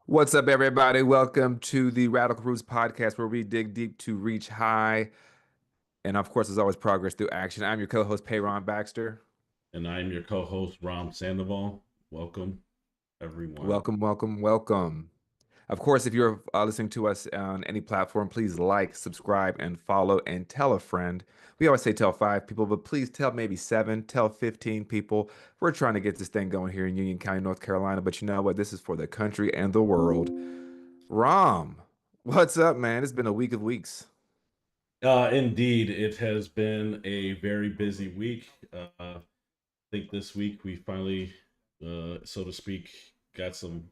What's up, everybody? Welcome to the Radical Roots podcast, where we dig deep to reach high. And of course, as always, progress through action. I'm your co host, Payron Baxter. And I'm your co-host, Ram Sandoval. Welcome, everyone. Welcome, welcome, welcome. Of course, if you're listening to us on any platform, please like, subscribe, and follow, and tell a friend. We always say tell 5 people, but please tell maybe 7, tell 15 people. We're trying to get this thing going here in Union County, North Carolina, but you know what? This is for the country and the world. Ram, what's up, man? It's been a week of weeks. Indeed, it has been a very busy week. I think this week we finally, so to speak, got some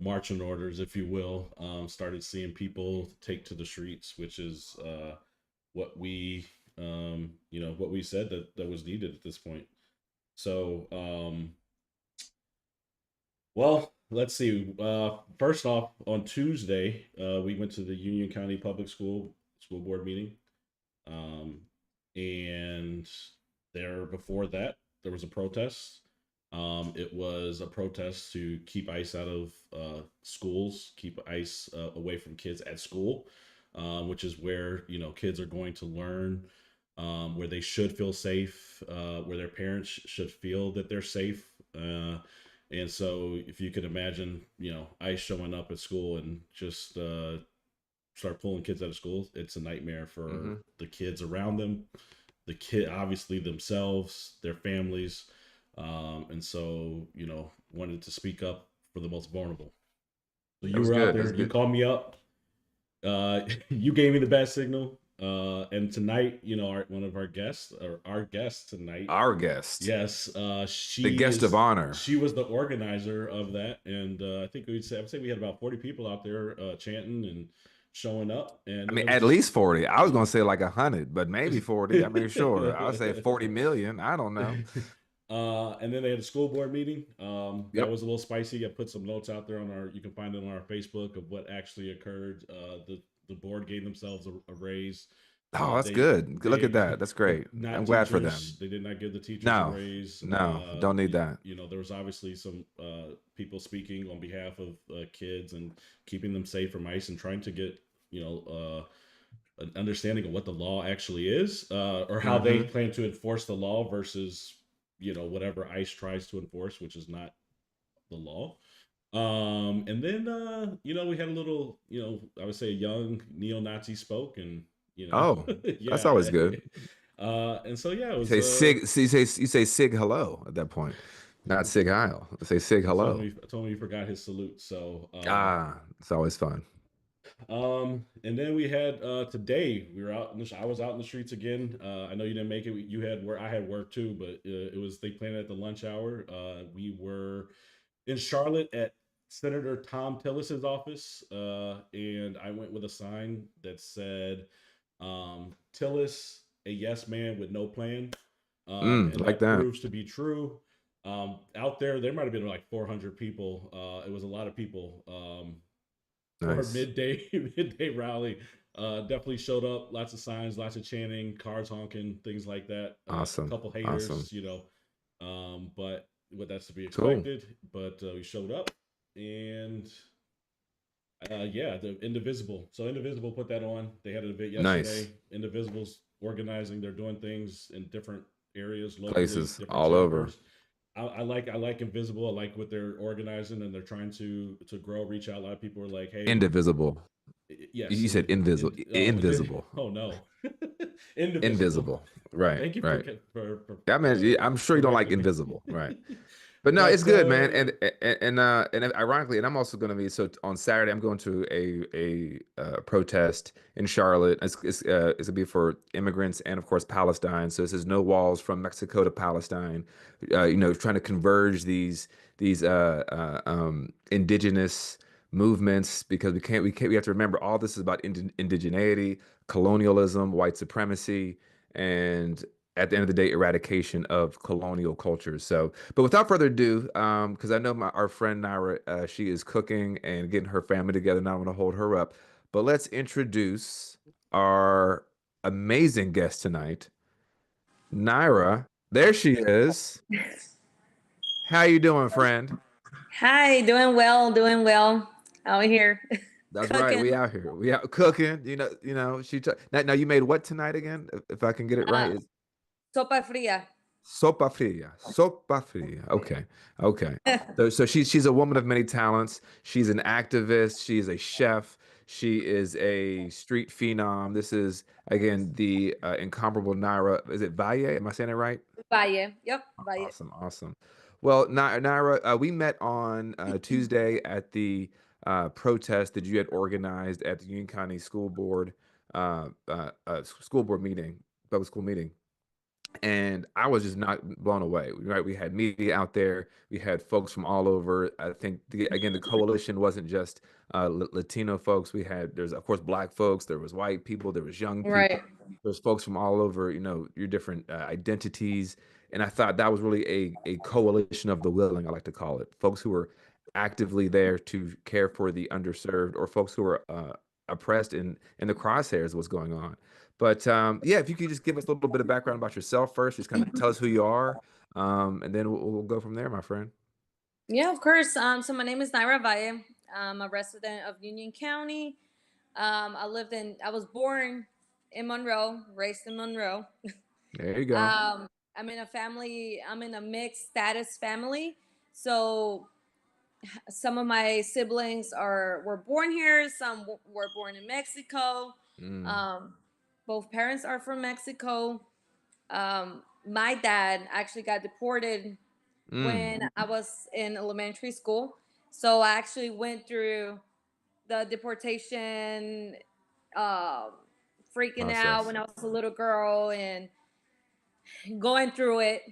marching orders, if you will. Started seeing people take to the streets, which is what we, what we said that was needed at this point. So, well, let's see. First off, on Tuesday, we went to the Union County Public School Board meeting. And there before that, there was a protest. It was a protest to keep ICE out of schools, keep ICE away from kids at school, which is where kids are going to learn, where they should feel safe, where their parents should feel that they're safe. And so, if you could imagine, ICE showing up at school and just start pulling kids out of school, it's a nightmare for the kids around them, the kid obviously themselves, their families, and so wanted to speak up for the most vulnerable. So you were out there, you called me up, you gave me the best signal, and tonight, one of our guests, or our guest tonight, yes, she the guest of honor. She was the organizer of that, and I think I would say we had about 40 people out there chanting and showing up. And I mean, at least 40. I was gonna say like 100, but maybe 40. I mean, sure, I'll say 40 million. I don't know. And then they had a school board meeting. That was a little spicy. I put some notes out there you can find it on our Facebook of what actually occurred. The board gave themselves a raise. Oh, that's good. Look at that. That's great. I'm glad for them. They did not give the teachers a raise. No, don't need that. There was obviously some people speaking on behalf of kids and keeping them safe from ICE and trying to get an understanding of what the law actually is, or how they plan to enforce the law versus whatever ICE tries to enforce, which is not the law. And then we had a little, I would say a young neo-Nazi spoke, and that's always good. And so it was, you say Sig hello at that point, not Sig Heil. Say Sig hello. Told me you forgot his salute. So it's always fun. And then we had today we were out. I was out in the streets again. I know you didn't make it. You had work. I had work too, but they planned it at the lunch hour. We were in Charlotte at Senator Thom Tillis's office, and I went with a sign that said, "Tillis, a yes man with no plan." And like that proves to be true. Out there might have been like 400 people. It was a lot of people. For midday rally. Definitely showed up. Lots of signs, lots of chanting, cars honking, things like that. Awesome. A couple haters, but that's to be expected. Cool. But we showed up, and the Indivisible. So Indivisible put that on. They had an event yesterday. Nice. Indivisible's organizing. They're doing things in different areas, locally, places all over. I like Invisible. I like what they're organizing, and they're trying to grow, reach out. A lot of people are like, "Hey, Indivisible." Yes, you said invisible. Invisible. Oh no, Invisible. Right. Thank you for I mean, I'm sure you don't like Invisible, right? But no, it's good, man. And ironically, and I'm also going to be on Saturday. I'm going to a protest in Charlotte. It's going to be for immigrants and of course Palestine. So this is no walls from Mexico to Palestine. Trying to converge these indigenous movements, because we have to remember all this is about indigeneity, colonialism, white supremacy, and at the end of the day, eradication of colonial cultures. So, but without further ado, because I know our friend Nayra, she is cooking and getting her family together, and I want to hold her up. But let's introduce our amazing guest tonight, Nayra. There she is. How you doing, friend? Hi, doing well, doing well. out here That's right. We cooking. out here. We out cooking. Now you made what tonight again? If I can get it right, Uh, is Sopa fría. sopa fria. Sopa fria. Okay. Okay. So she's a woman of many talents. She's an activist. She's a chef. She is a street phenom. This is again the incomparable Naira. Is it Valle? Am I saying it right? Valle. Yep, Valle. Awesome, awesome. Well, Naira, we met on Tuesday at the protest that you had organized at the Union County School Board meeting, public school meeting, and I was just not blown away. Right, we had media out there, we had folks from all over. I think again the coalition wasn't just Latino folks. There's of course Black folks, there was white people, there was young people, Right. there's folks from all over. Your different identities, and I thought that was really a coalition of the willing. I like to call it folks who were actively there to care for the underserved or folks who are oppressed in the crosshairs of what's going on. But yeah, if you could just give us a little bit of background about yourself first, just kind of tell us who you are, and then we'll go from there, my friend. Yeah, of course. So my name is Nayra Valle. I'm a resident of Union County. I was born in Monroe, raised in Monroe. There you go. I'm in a mixed status family. So some of my siblings were born here, some were born in Mexico. Mm, Um, both parents are from Mexico. My dad actually got deported mm, when I was in elementary school. So I actually went through the deportation, um, freaking out process. when I was a little girl and going through it,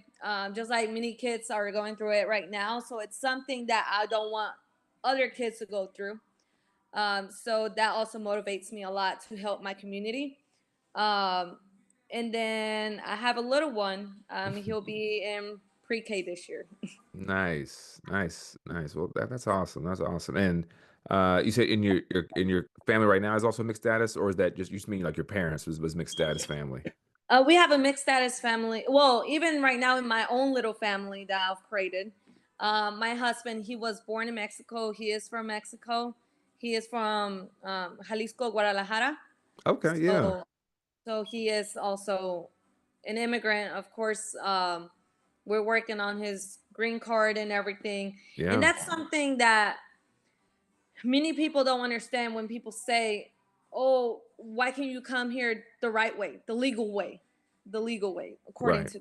just like many kids are going through it right now. So it's something that I don't want other kids to go through. So that also motivates me a lot to help my community. Um, and then I have a little one. He'll be in pre-K this year. Nice, nice, nice. Well, that's awesome. That's awesome. And you said in your family right now is also mixed status, or is that just you just mean like your parents was mixed status family? We have a mixed status family. Well, even right now in my own little family that I've created, my husband, he was born in Mexico. He is from Mexico. He is from Jalisco, Guadalajara. Okay, yeah, So, so he is also an immigrant. Of course, we're working on his green card and everything. And yeah, that's something that many people don't understand when people say, "Oh, why can't you come here the right way, the legal way, according right. to."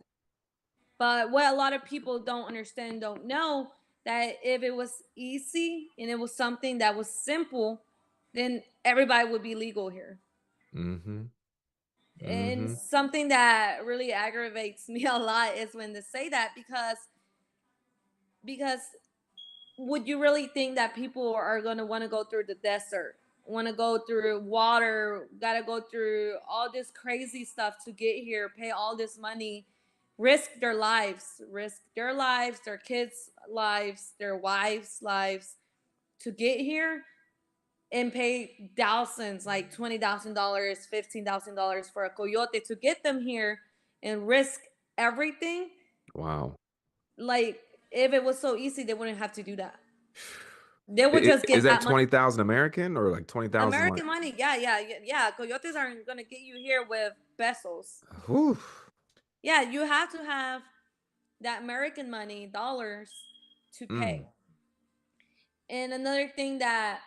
But what a lot of people don't understand, don't know that if it was easy and it was something that was simple, then everybody would be legal here. Mm-hmm. And Mm-hmm. something that really aggravates me a lot is when they say that because would you really think that people are going to want to go through the desert, want to go through water, got to go through all this crazy stuff to get here, pay all this money, risk their lives, their kids' lives, their wives' lives to get here and pay thousands, like $20,000, $15,000 for a coyote to get them here and risk everything? Wow. Like, if it was so easy, they wouldn't have to do that. They would just Is get that that money. 20,000 American or like 20,000 like? American money. Yeah, yeah, yeah, yeah. Coyotes aren't gonna get you here with pesos. Whew. Yeah, you have to have that American money, dollars, to Mm, pay. And another thing that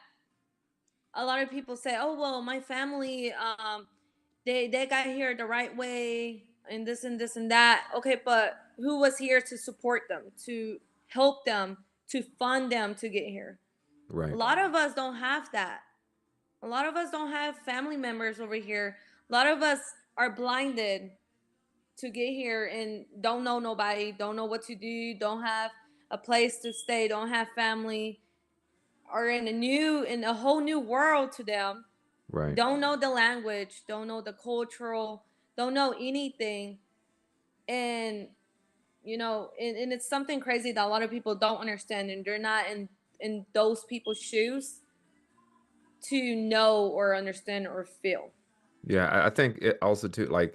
a lot of people say, "Oh well, my family, they got here the right way, and this and this and that." Okay, but who was here to support them, to help them, to fund them to get here? A right. lot of us don't have that. A lot of us don't have family members over here. A lot of us are blinded to get here and don't know nobody, don't know what to do, don't have a place to stay, don't have family, are in a whole new world to them. Right. Don't know the language, don't know the cultural, don't know anything. And and it's something crazy that a lot of people don't understand, and they're not in those people's shoes to know or understand or feel. Yeah, I think it also too like,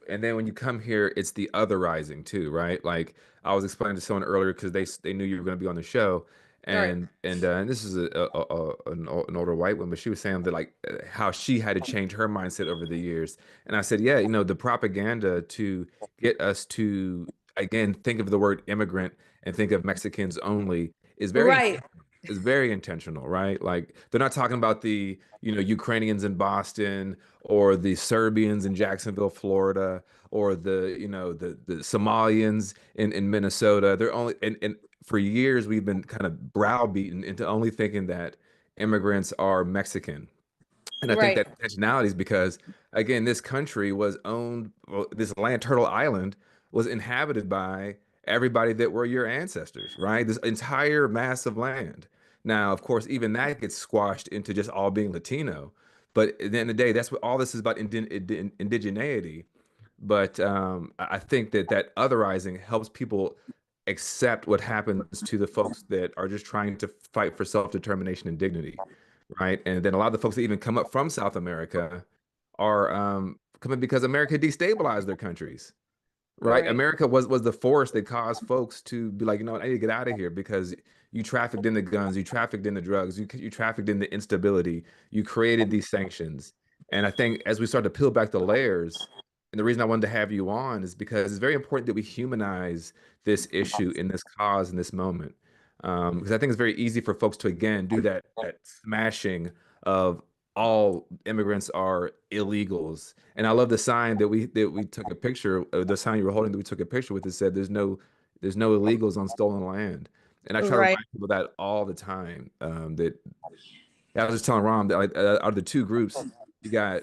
and then when you come here, it's the otherizing too, right? Like I was explaining to someone earlier because they knew you were going to be on the show, Right. And this is an older white woman, but she was saying that like how she had to change her mindset over the years. And I said, yeah, you know, the propaganda to get us to again think of the word immigrant and think of Mexicans only Right. is very intentional, right? Like they're not talking about the, you know, Ukrainians in Boston or the Serbians in Jacksonville, Florida, or the, you know, the Somalians in Minnesota. They're only and for years we've been kind of browbeaten into only thinking that immigrants are Mexican. And I think Right. that intentionality is because, again, this country was owned, well, this land, Turtle Island, was inhabited by everybody that were your ancestors, right? This entire mass of land. Now, of course, even that gets squashed into just all being Latino. But at the end of the day, that's what all this is about indigeneity. But I think that that otherizing helps people accept what happens to the folks that are just trying to fight for self-determination and dignity, right? And then a lot of the folks that even come up from South America are coming because America destabilized their countries, right? Right. America was the force that caused folks to be like, you know what, I need to get out of here because you trafficked in the guns, you trafficked in the drugs, you trafficked in the instability, you created these sanctions. And I think as we start to peel back the layers, and the reason I wanted to have you on is because it's very important that we humanize this issue in this cause in this moment. Because I think it's very easy for folks to again do that smashing of all immigrants are illegals. And I love the sign that we took a picture, the sign you were holding that we took a picture with. It said, there's no illegals on stolen land." And I try to Right. remind people that all the time. That I was just telling Ron that like, out of the two groups, you got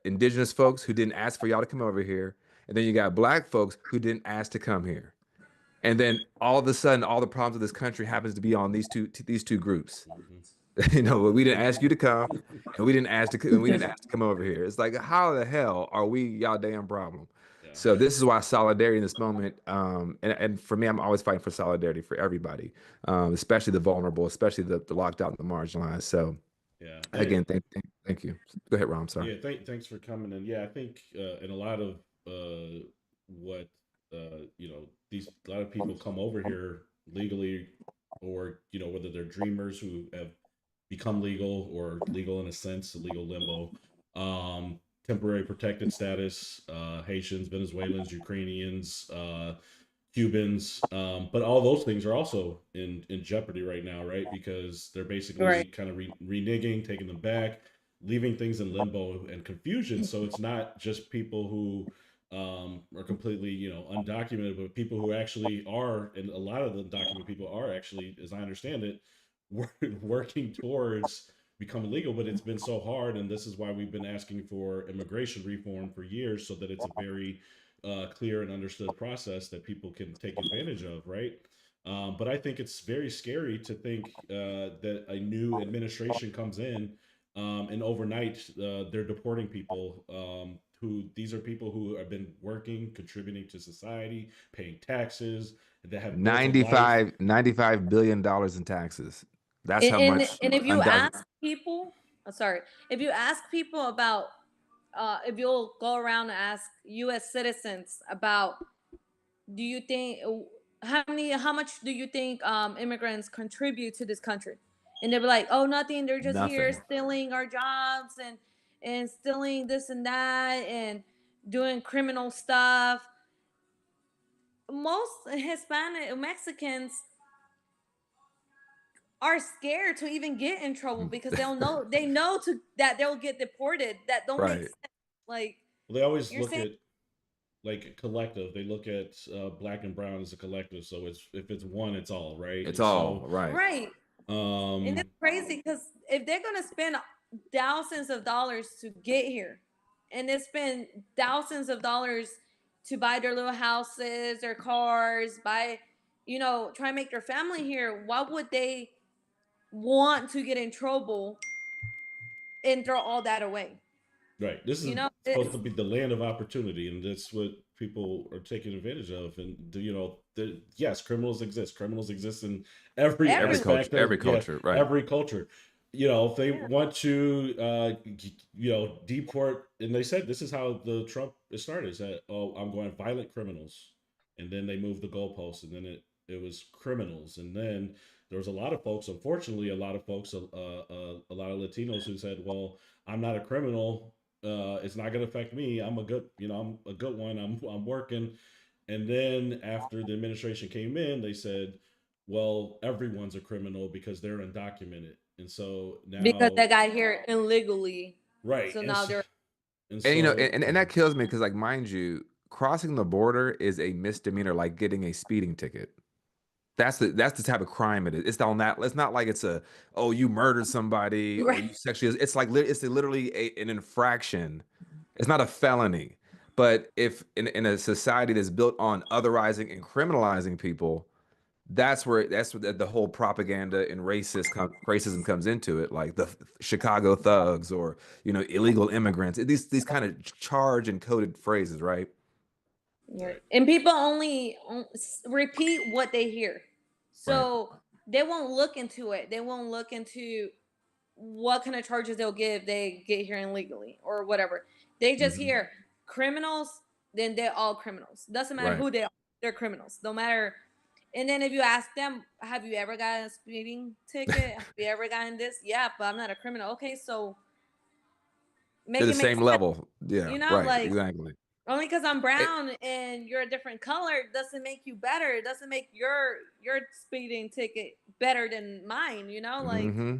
indigenous folks who didn't ask for y'all to come over here, and then you got black folks who didn't ask to come here. And then all of a sudden, all the problems of this country happens to be on these two groups. Mhm. You know, but we didn't ask you to come, and we didn't ask to come over here. It's like, how the hell are we y'all damn problem? Yeah. So this is why solidarity in this moment, and for me, I'm always fighting for solidarity for everybody, especially the vulnerable, especially the locked out and the marginalized. So Yeah. again, thank you. Go ahead, Ron. I'm sorry. Yeah, thanks for coming in. Yeah, I think in a lot of what you know, these a lot of people come over here legally, or you know, whether they're dreamers who have become legal or legal in a sense, a legal limbo, temporary protected status, Haitians, Venezuelans, Ukrainians, Cubans, but all those things are also in jeopardy right now, right? Because they're basically Right. kind of reneging, taking them back, leaving things in limbo and confusion. So it's not just people who are completely, you know, undocumented, but people who actually are, and a lot of the documented people are actually, as I understand it, working towards becoming legal. But it's been so hard, and this is why we've been asking for immigration reform for years, so that it's a very clear and understood process that people can take advantage of, right? But I think it's very scary to think that a new administration comes in and overnight they're deporting people who these are people who have been working, contributing to society, paying taxes, that have built a life. 95 billion dollars in taxes. That's how much And if you undocumented. ask people, sorry, if you ask people about, if you'll go around and ask U.S. citizens about, do you think how much do you think immigrants contribute to this country? And they'll be like, oh, nothing. They're just here Nothing. stealing our jobs and stealing this and that and doing criminal stuff. Most Hispanic Mexicans are scared to even get in trouble because they know to that they'll get deported. That don't make Right. sense. Like Well, they always you're look saying, at like a collective. They look at black and brown as a collective. So it's if it's one, it's all, right? It's And all so right. right. And um it's crazy because if they're gonna spend thousands of dollars to get here, and they spend thousands of dollars to buy their little houses, their cars, buy, try and make their family here, why would they want to get in trouble and throw all that away? right, this You is know, supposed to be the land of opportunity, and that's what people are taking advantage of. And you know, yes, criminals exist in every everywhere. aspect of, Every yeah, culture, right. every culture. You know, if they Yeah. want to you know, deport, and they said this is how the Trump it started, is that, oh, I'm going violent criminals, and then they moved the goalposts, and then it was criminals, and then there was a lot of folks, unfortunately, a lot of folks, a lot of Latinos who said, "Well, I'm not a criminal. It's not going to affect me. I'm a good, I'm a good one. I'm working." And then after the administration came in, they said, "Well, everyone's a criminal because they're undocumented." And so Because now, they got here illegally. right, So now they're and And so and that kills me because, like, mind you, crossing the border is a misdemeanor, like getting a speeding ticket. That's the type of crime it is. It's on that. It's not like it's a, oh, you murdered somebody or right. you sexually. It's like it's literally an infraction. It's not a felony. But if in a society that's built on otherizing and criminalizing people, that's where the whole propaganda and racism comes into it, like the Chicago thugs or illegal immigrants. These kind of charged and coded phrases, right? Right. And people only repeat what they hear. Right. So they won't look into it. They won't look into what kind of charges they'll give they get here illegally or whatever. They just Hmm. hear criminals, then they're all criminals. Doesn't matter Right. who they are, they're criminals. No matter. And then if you ask them, have you ever gotten a speeding ticket? Have you ever gotten this? Yeah, but I'm not a criminal. Okay, so They're make the it make same sense. level. Yeah. Like Right. Exactly. only because I'm It, brown and you're a different color doesn't make you better. It doesn't make your speeding ticket better than mine. Like hmm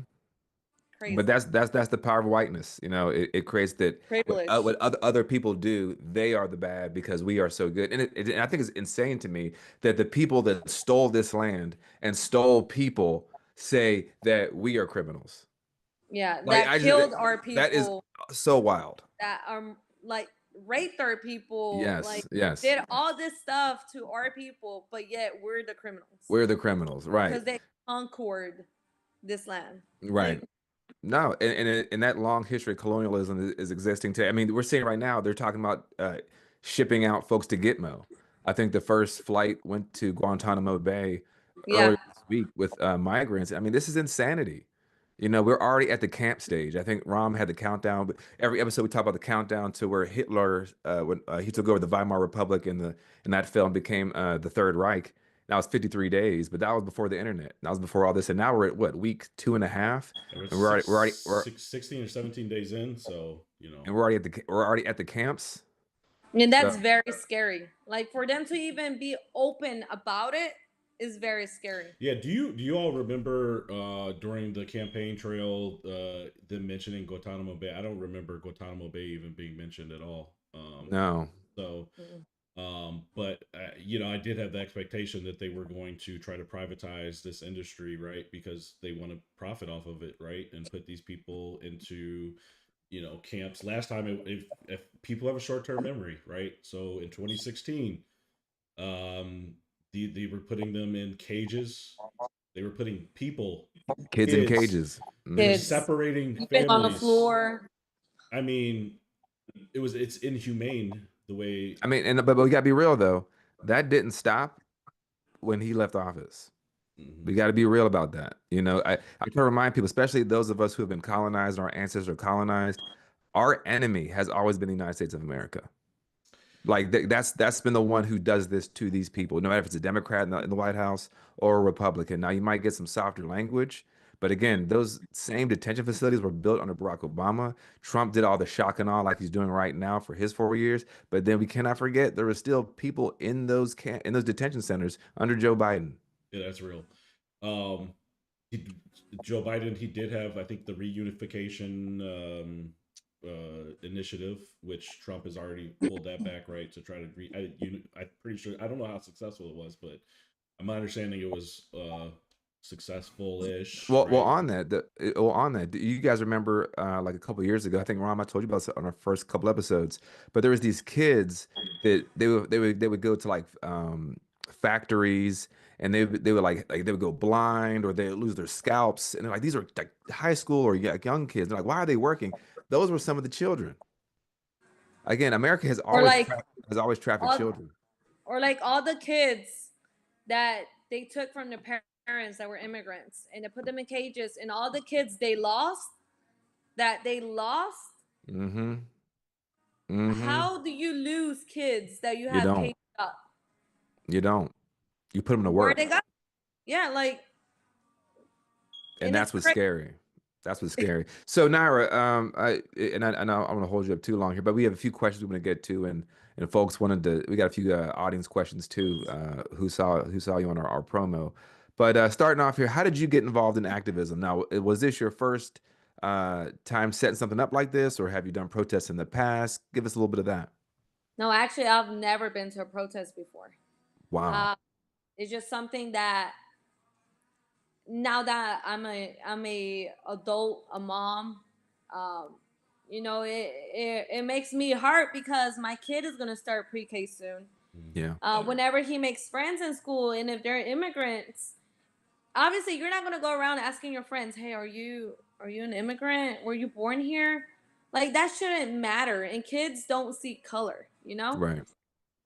But crazy that's the power of whiteness. It creates that privilege. what other people do, they are the bad because we are so good. And I think it's insane to me that the people that stole this land and stole people say that we are criminals. Yeah, Like that I just killed our that is people, so wild. that like raped our people, like Yes, yes. did all this stuff to our people, but yet we're the criminals We're the criminals, right? because they conquered this land. Right. Like No, and that long history of colonialism is existing today. I mean, we're seeing right now they're talking about shipping out folks to Gitmo. I think the first flight went to Guantanamo Bay yeah, earlier this week with migrants. I mean, this is insanity. We're already at the camp stage. I think Rom had the countdown, but every episode we talk about the countdown to where Hitler, when he took over the Weimar Republic in that film, became the Third Reich. That was 53 days, but that was before the internet. That was before all this, and now we're at what, week 2.5, there was and we're 16 or 17 days in, so we're already at the camps. and So that's very scary. Like for them to even be open about it is very scary. yeah. Do you all remember during the campaign trail them mentioning Guantanamo Bay? I don't remember Guantanamo Bay even being mentioned at all. no, So Mm. but I did have the expectation that they were going to try to privatize this industry, right? Because they want to profit off of it, right? And put these people into, camps. Last time, if people have a short term memory, right? So in 2016, um, they were putting them in cages. They were putting people, kids in kids. cages. They were Hmm. Kids separating sleeping on the families. floor. I mean, it's inhumane the way. I mean, but we gotta be real though. That didn't stop when he left office. Mhm. We got to be real about that. I try to remind people, especially those of us who have been colonized, our ancestors are colonized. Our enemy has always been the United States of America. Like that's been the one who does this to these people, no matter if it's a Democrat in the White House or a Republican. Now you might get some softer language, but again, those same detention facilities were built under Barack Obama. Trump did all the shock and awe like he's doing right now for his 4 years. But then we cannot forget there were still people in those detention centers under Joe Biden. Yeah, that's real. Um, he, Joe Biden, he did have, I think, the reunification initiative, which Trump has already pulled that back, right? To try to I'm pretty sure, I don't know how successful it was, but my understanding it was successful-ish, Well, right? on that, do you guys remember like a couple years ago? I think Ron, I told you about this on our first couple episodes, but there was these kids that they would go to like factories and they would like they would go blind or they would lose their scalps and they're like these are like high school or young kids. They're like, why are they working? Those were some of the children. Again, America Or like has always trafficked all children. or like all the kids that they took from their parents that were immigrants and they put them in cages, and all the kids they lost. Mm-hmm. Mm-hmm. How do you lose kids that you You have don't. caged up? You don't. You put them to Where work. they go? Yeah, like And and it's that's what's crazy. scary. That's what's scary. So Naira, I don't want to hold you up too long here, but we have a few questions we want to get to, and folks wanted to. We got a few audience questions too. Who saw you on our promo? But starting off here, how did you get involved in activism? Now, was this your first time setting something up like this, or have you done protests in the past? Give us a little bit of that. No, actually, I've never been to a protest before. Wow. Uh, it's just something that now that I'm a adult, a mom, um, it makes me hurt because my kid is gonna start pre-K soon. Yeah. Whenever he makes friends in school, and if they're immigrants, obviously you're not gonna go around asking your friends, "Hey, are you an immigrant? Were you born here?" Like that shouldn't matter. And kids don't see color, you know. Right.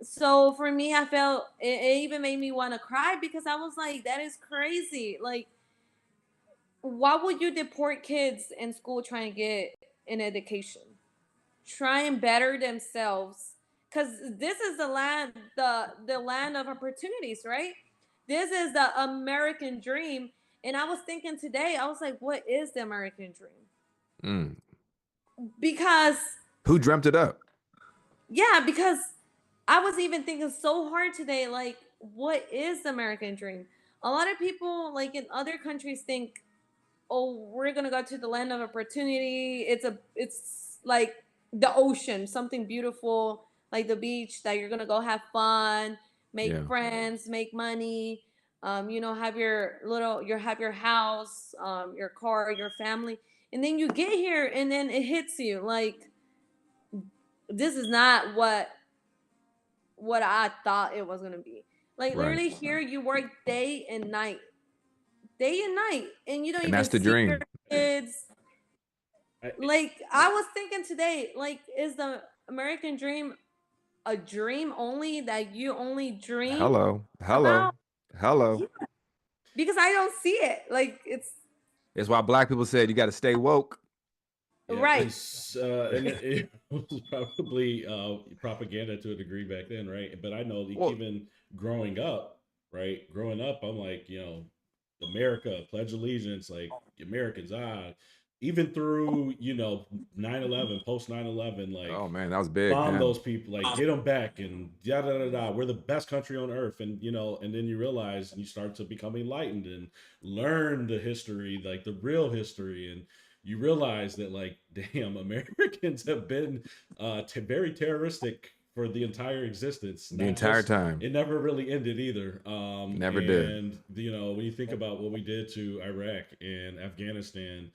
So for me, I felt it even made me want to cry because I was like, "That is crazy." Like, why would you deport kids in school trying to get an education? Try and better themselves. Because this is the land of opportunities, right? This is the American dream. And I was thinking today, I was like, what is the American dream? Mm. Because Who dreamt it up? yeah, because I was even thinking so hard today, like, what is the American dream? A lot of people, like in other countries, think, oh, we're gonna go to the land of opportunity. It's like the ocean, something beautiful, like the beach that you're gonna go have fun, make Yeah. friends, make money, have have your house, your car, your family, and then you get here, and then it hits you like this is not what I thought it was gonna be. Like Right. literally here, you work day and night, and you don't And even that's the see your dream. kids. I, Like I was thinking today, like is the American dream a dream only that you only dream Hello. about? Hello. Hello. Because I don't see it. Like it's It's why black people said you got to stay woke. Yeah, right. it's and it was probably propaganda to a degree back then, right? But I know like, Well, even growing up, right? Growing up, I'm like, America, Pledge Allegiance, like Americans, even through 9/11, post 9/11, like oh man, that was big. bomb Yeah. those people, like get them back, and da da da da. We're the best country on earth, and and then you realize and you start to become enlightened and learn the history, like the real history, and you realize that like damn Americans have been very terroristic for the entire existence, The not entire just time. it never really ended either. Never did. And when you think about what we did to Iraq and Afghanistan,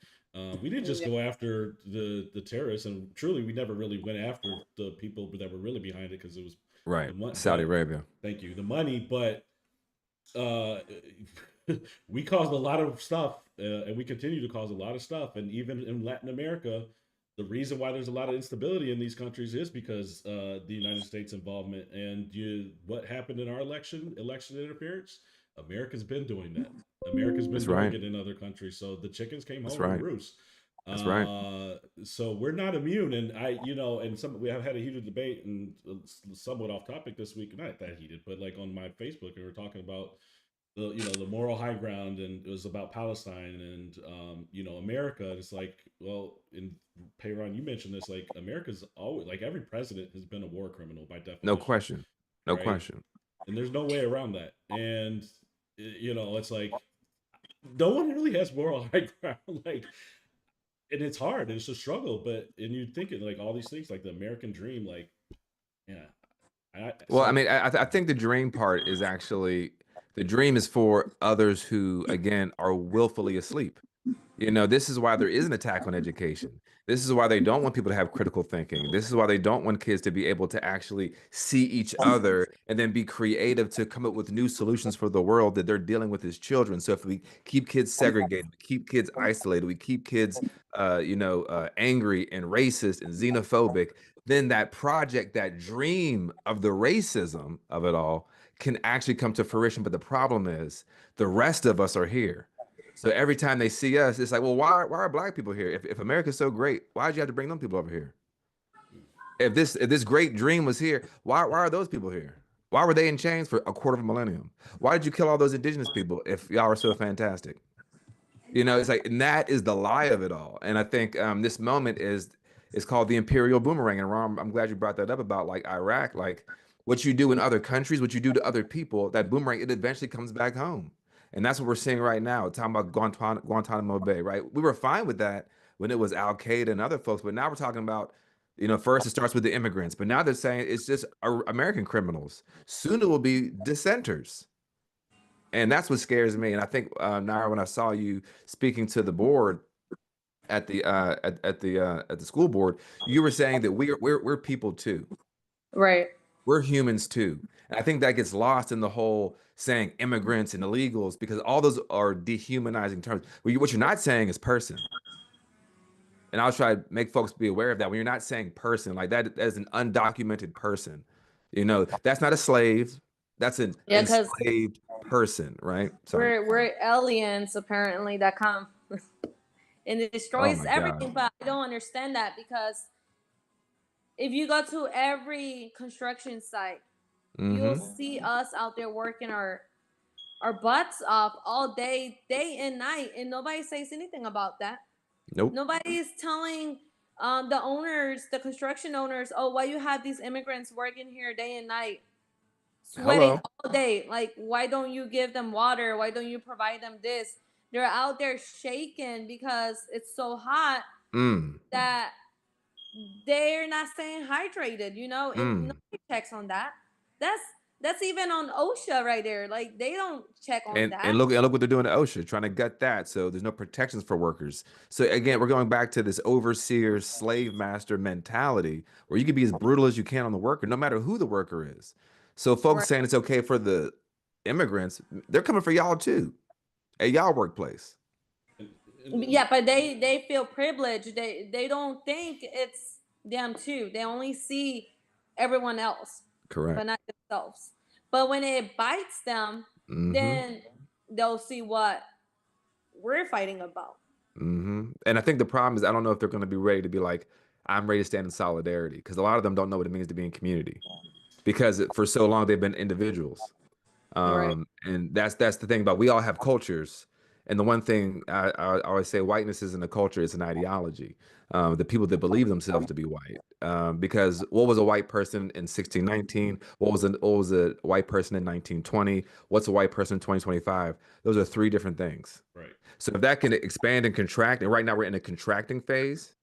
we didn't just Yeah. go after the terrorists, and truly, we never really went after the people that were really behind it because it was Right. the money. Saudi But Arabia. thank you, the money. But uh, we caused a lot of stuff, and we continue to cause a lot of stuff. And even in Latin America, the reason why there's a lot of instability in these countries is because the United States involvement. And what happened in our election interference. America's been doing that. America's been That's doing right. it in other countries. So the chickens came That's home to right. roost. That's right. So we're not immune, and we have had a heated debate and somewhat off topic this week. Not that heated, but like on my Facebook, and we're talking about the moral high ground, and it was about Palestine and America. And it's like, well, in Payron, you mentioned this, like America's always like every president has been a war criminal by No definition, question. No right? question. And there's no way around that. And it's like no one really has moral high ground, like, and it's hard. It's a struggle, but and you think it like all these things, like the American dream, like yeah. Well, I So mean, I think the dream part is actually the dream is for others who, again, are willfully asleep. This is why there is an attack on education. This is why they don't want people to have critical thinking. This is why they don't want kids to be able to actually see each other and then be creative to come up with new solutions for the world that they're dealing with as children. So if we keep kids segregated, we keep kids isolated, we keep kids, angry and racist and xenophobic, then that project, that dream of the racism of it all can actually come to fruition. But the problem is the rest of us are here. So every time they see us, it's like, well, why are black people here? If America's so great, why'd you have to bring them people over here? If this great dream was here, why are those people here? Why were they in chains for a quarter of a millennium? Why did you kill all those indigenous people if y'all are so fantastic? You know, it's like, and that is the lie of it all. And I think this moment is called the imperial boomerang. And Ron, I'm glad you brought that up about like Iraq. Like what you do in other countries, what you do to other people, that boomerang, it eventually comes back home. And that's what we're seeing right now. Talking about Guantanamo Bay, right? We were fine with that when it was Al Qaeda and other folks, but now we're talking about, you know, first it starts with the immigrants, but now they're saying it's just American criminals. Soon it will be dissenters. And that's what scares me. And I think Naira, when I saw you speaking to the board at the school board, you were saying that we're people too. Right. We're humans too. And I think that gets lost in the whole saying immigrants and illegals because all those are dehumanizing terms. What you're not saying is person. And I'll try to make folks be aware of that. When you're not saying person, like that is an undocumented person. You know, that's not a slave. That's an Yeah, because enslaved person, right? Sorry. we're aliens apparently that come and it Oh destroys my God. everything. But I don't understand that because if you go to every construction site, you'll Mm-hmm. see us out there working our butts off all day and night, and nobody says anything about that. Nope. Nobody is telling the owners, the construction owners, oh, why you have these immigrants working here day and night, sweating Hello. all day? Like, why don't you give them water? Why don't you provide them this? They're out there shaking because it's so hot Mm. that they're not staying hydrated, you know, and Mm. nobody checks on that. That's that's even on OSHA right there. Like they don't check on And that. look what they're doing to OSHA, trying to gut that. So there's no protections for workers. So again, we're going back to this overseer slave master mentality where you can be as brutal as you can on the worker, no matter who the worker is. So folks Right. saying it's okay for the immigrants, they're coming for y'all too, at y'all workplace. And, Yeah, but they feel privileged. They don't think it's them too. They only see everyone else, but Correct. not themselves. But when it bites them, Mm-hmm. then they'll see what we're fighting about. Mm-hmm. And I think the problem is I don't know if they're going to be ready to be like, I'm ready to stand in solidarity because a lot of them don't know what it means to be in community because for so long they've been individuals. Right. And that's the thing about we all have cultures. And the one thing I always say, whiteness isn't a culture; it's an ideology. The people that believe themselves to be white, because what was a white person in 1619? What was a white person in 1920? What's a white person in 2025? Those are three different things. right. So if that can expand and contract, and right now we're in a contracting phase,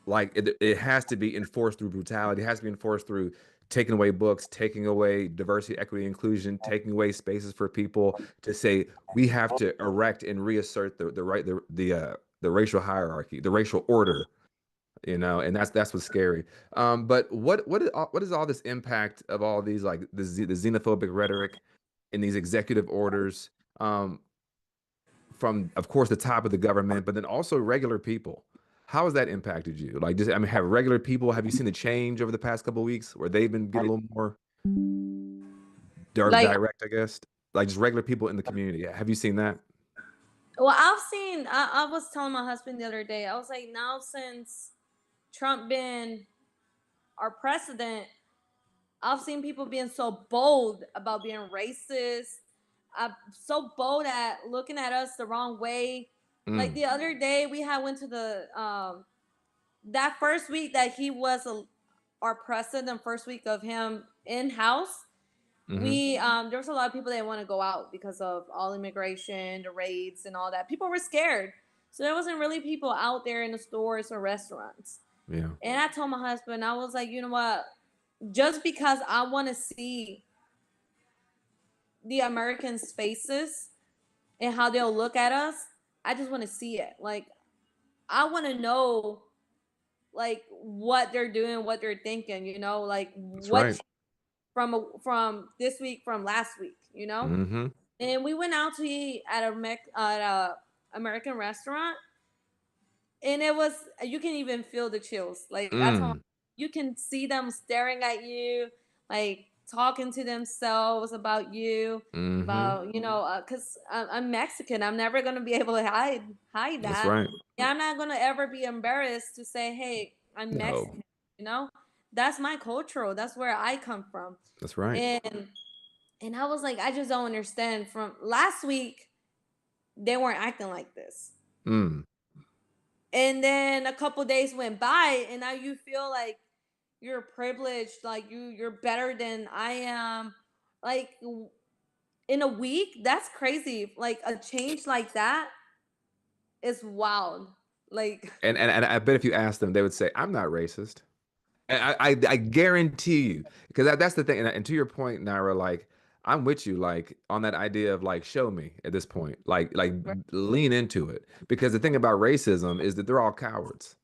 like it has to be enforced through brutality. It has to be enforced through taking away books, taking away diversity, equity, inclusion, taking away spaces for people to say we have to erect and reassert the right the racial hierarchy, the racial order. You know, and that's what's scary. But what is all this impact of all these like the xenophobic rhetoric in these executive orders? From of course the top of the government, but then also regular people. How has that impacted you? Like just I mean, have regular people, have you seen the change over the past couple of weeks where they've been getting a little more Like, direct, I guess? Like just regular people in the community. Have you seen that? well, I've seen. I was telling my husband the other day. I was like, now since Trump been our president, I've seen people being so bold about being racist. So bold at looking at us the wrong way. Like Mm, the other day, we had went to the that first week that he was our president, first week of him in house. mm-hmm. We there was a lot of people that want to go out because of all immigration, the raids, and all that. People were scared, so there wasn't really people out there in the stores or restaurants. Yeah. And I told my husband, I was like, you know what? Just because I want to see the Americans' faces and how they'll look at us, I just want to see it. Like, I want to know, like, what they're doing, what they're thinking. You know, like That's right. what from this week, from last week. You know, Mm-hmm. and we went out to eat at a American restaurant, and it was you can even feel the chills. Like I told, Mm, you can see them staring at you, like talking to themselves about you, mm-hmm. about because I'm Mexican. I'm never gonna be able to hide That's that. right. Yeah, I'm not gonna ever be embarrassed to say, hey, I'm No, Mexican. You know, that's my cultural. That's where I come from, that's right. and I was like, I just don't understand. From last week, they weren't acting like this. Mm. And then a couple days went by, and now you feel like you're privileged, like you're better than I am. Like in a week, that's crazy. Like a change like that is wild. Like And I bet if you asked them, they would say, "I'm not racist." And I guarantee you, because that's the thing. And to your point, Naira, like I'm with you, like on that idea of like show me at this point, like lean into it. Because the thing about racism is that they're all cowards.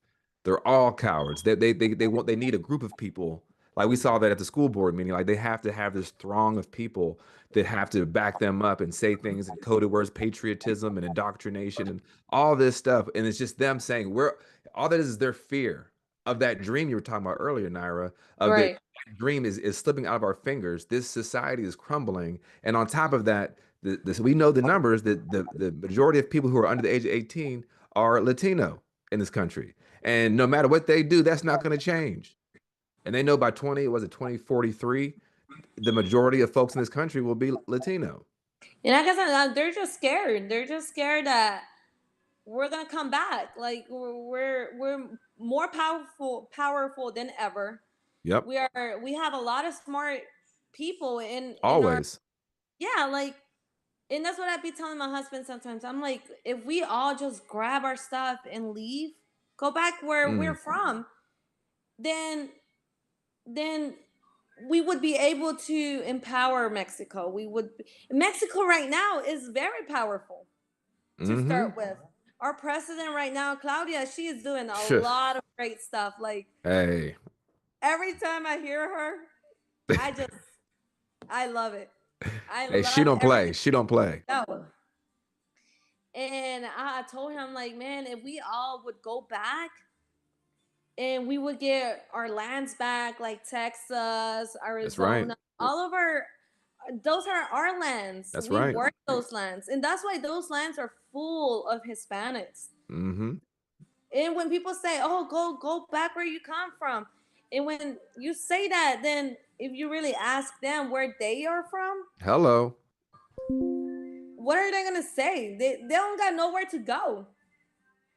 They're all cowards. They need a group of people. Like we saw that at the school board meeting. Like they have to have this throng of people that have to back them up and say things in coded words, patriotism and indoctrination and all this stuff. And it's just them saying we're all that is their fear of that dream you were talking about earlier, Naira, of that right. dream is slipping out of our fingers. This society is crumbling. And on top of that, we know the numbers that the majority of people who are under the age of 18 are Latino in this country. And no matter what they do, that's not going to change. And they know by 2043, the majority of folks in this country will be Latino. And I guess they're just scared. They're just scared that we're gonna come back. Like we're more powerful than ever. Yep. We have a lot of smart people in our, Always. yeah, like, and that's what I be telling my husband sometimes. I'm like, if we all just grab our stuff and leave, go back where we're Mm. from, then then we would be able to empower Mexico. Mexico right now is very powerful to Mm-hmm. start with. Our president right now, Claudia, she is doing a Phew. lot of great stuff. Like Hey. every time I hear her, I just I love it. I Hey, she love don't play. everything She don't play. she does. And I told him, like, man, if we all would go back and we would get our lands back, like Texas, That's right. Arizona, all of our, those are our lands. That's We right. work those lands. And that's why those lands are full of Hispanics. Mm-hmm. And when people say, oh, go back where you come from. And when you say that, then if you really ask them where they are from, Hello. what are they gonna say? They don't got nowhere to go.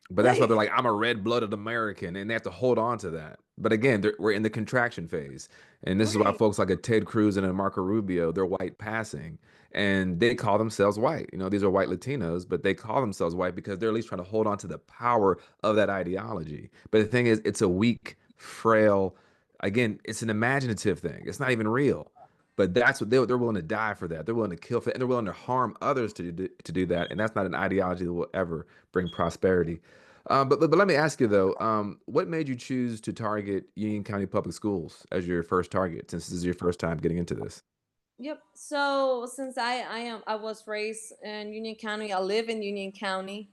But that's why they're Like, like, I'm a red-blooded American, and they have to hold on to that. But again, we're in the contraction phase, and this is why right. folks like a Ted Cruz and a Marco Rubio, they're white passing, and they call themselves white. You know, these are white Latinos, but they call themselves white because they're at least trying to hold on to the power of that ideology. But the thing is, it's a weak, frail. Again, it's an imaginative thing. It's not even real. But that's what they're willing to die for that. They're willing to kill for it, and they're willing to harm others to do that. And that's not an ideology that will ever bring prosperity. But let me ask you though, what made you choose to target Union County Public Schools as your first target, since this is your first time getting into this? Yep. So since I was raised in Union County, I live in Union County,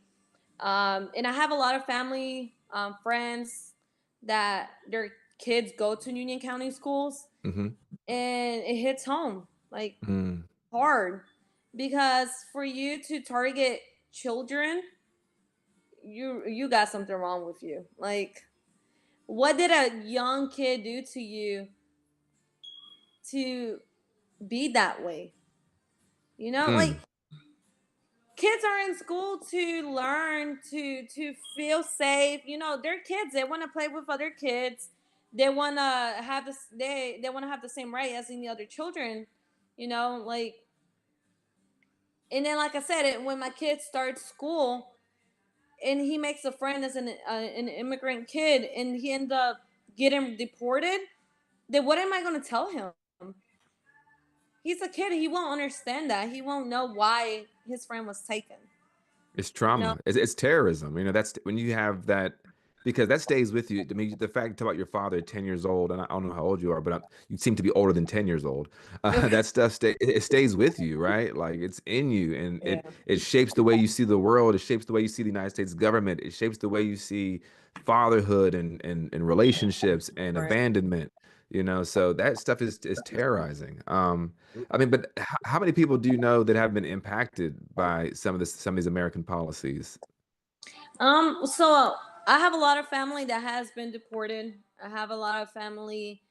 and I have a lot of family, friends that their kids go to Union County schools, Mm-hmm. and it hits home like Mm. hard because for you to target children, you got something wrong with you. Like, what did a young kid do to you to be that way? You know, like Mm. kids are in school to learn, to feel safe. You know, they're kids. They want to play with other kids. They want to have this. They want to have the same right as any other children. You know, like, and then like I said, when my kid starts school and he makes a friend as an immigrant kid and he ends up getting deported, then what am I going to tell him? He's a kid. He won't understand that. He won't know why his friend was taken. It's You know, trauma. It's terrorism. You know, that's when you have that, because that stays with you. I mean, the fact about your father at 10 years old, and I don't know how old you are, but you seem to be older than 10 years old. That stuff it stays with you, right? Like it's in you, and yeah, it shapes the way you see the world. It shapes the way you see the United States government. It shapes the way you see fatherhood and relationships and right. abandonment. You know, so that stuff is terrorizing. I mean, but how many people do you know that have been impacted by some of these American policies? So I have a lot of family that has been deported. I have a lot of family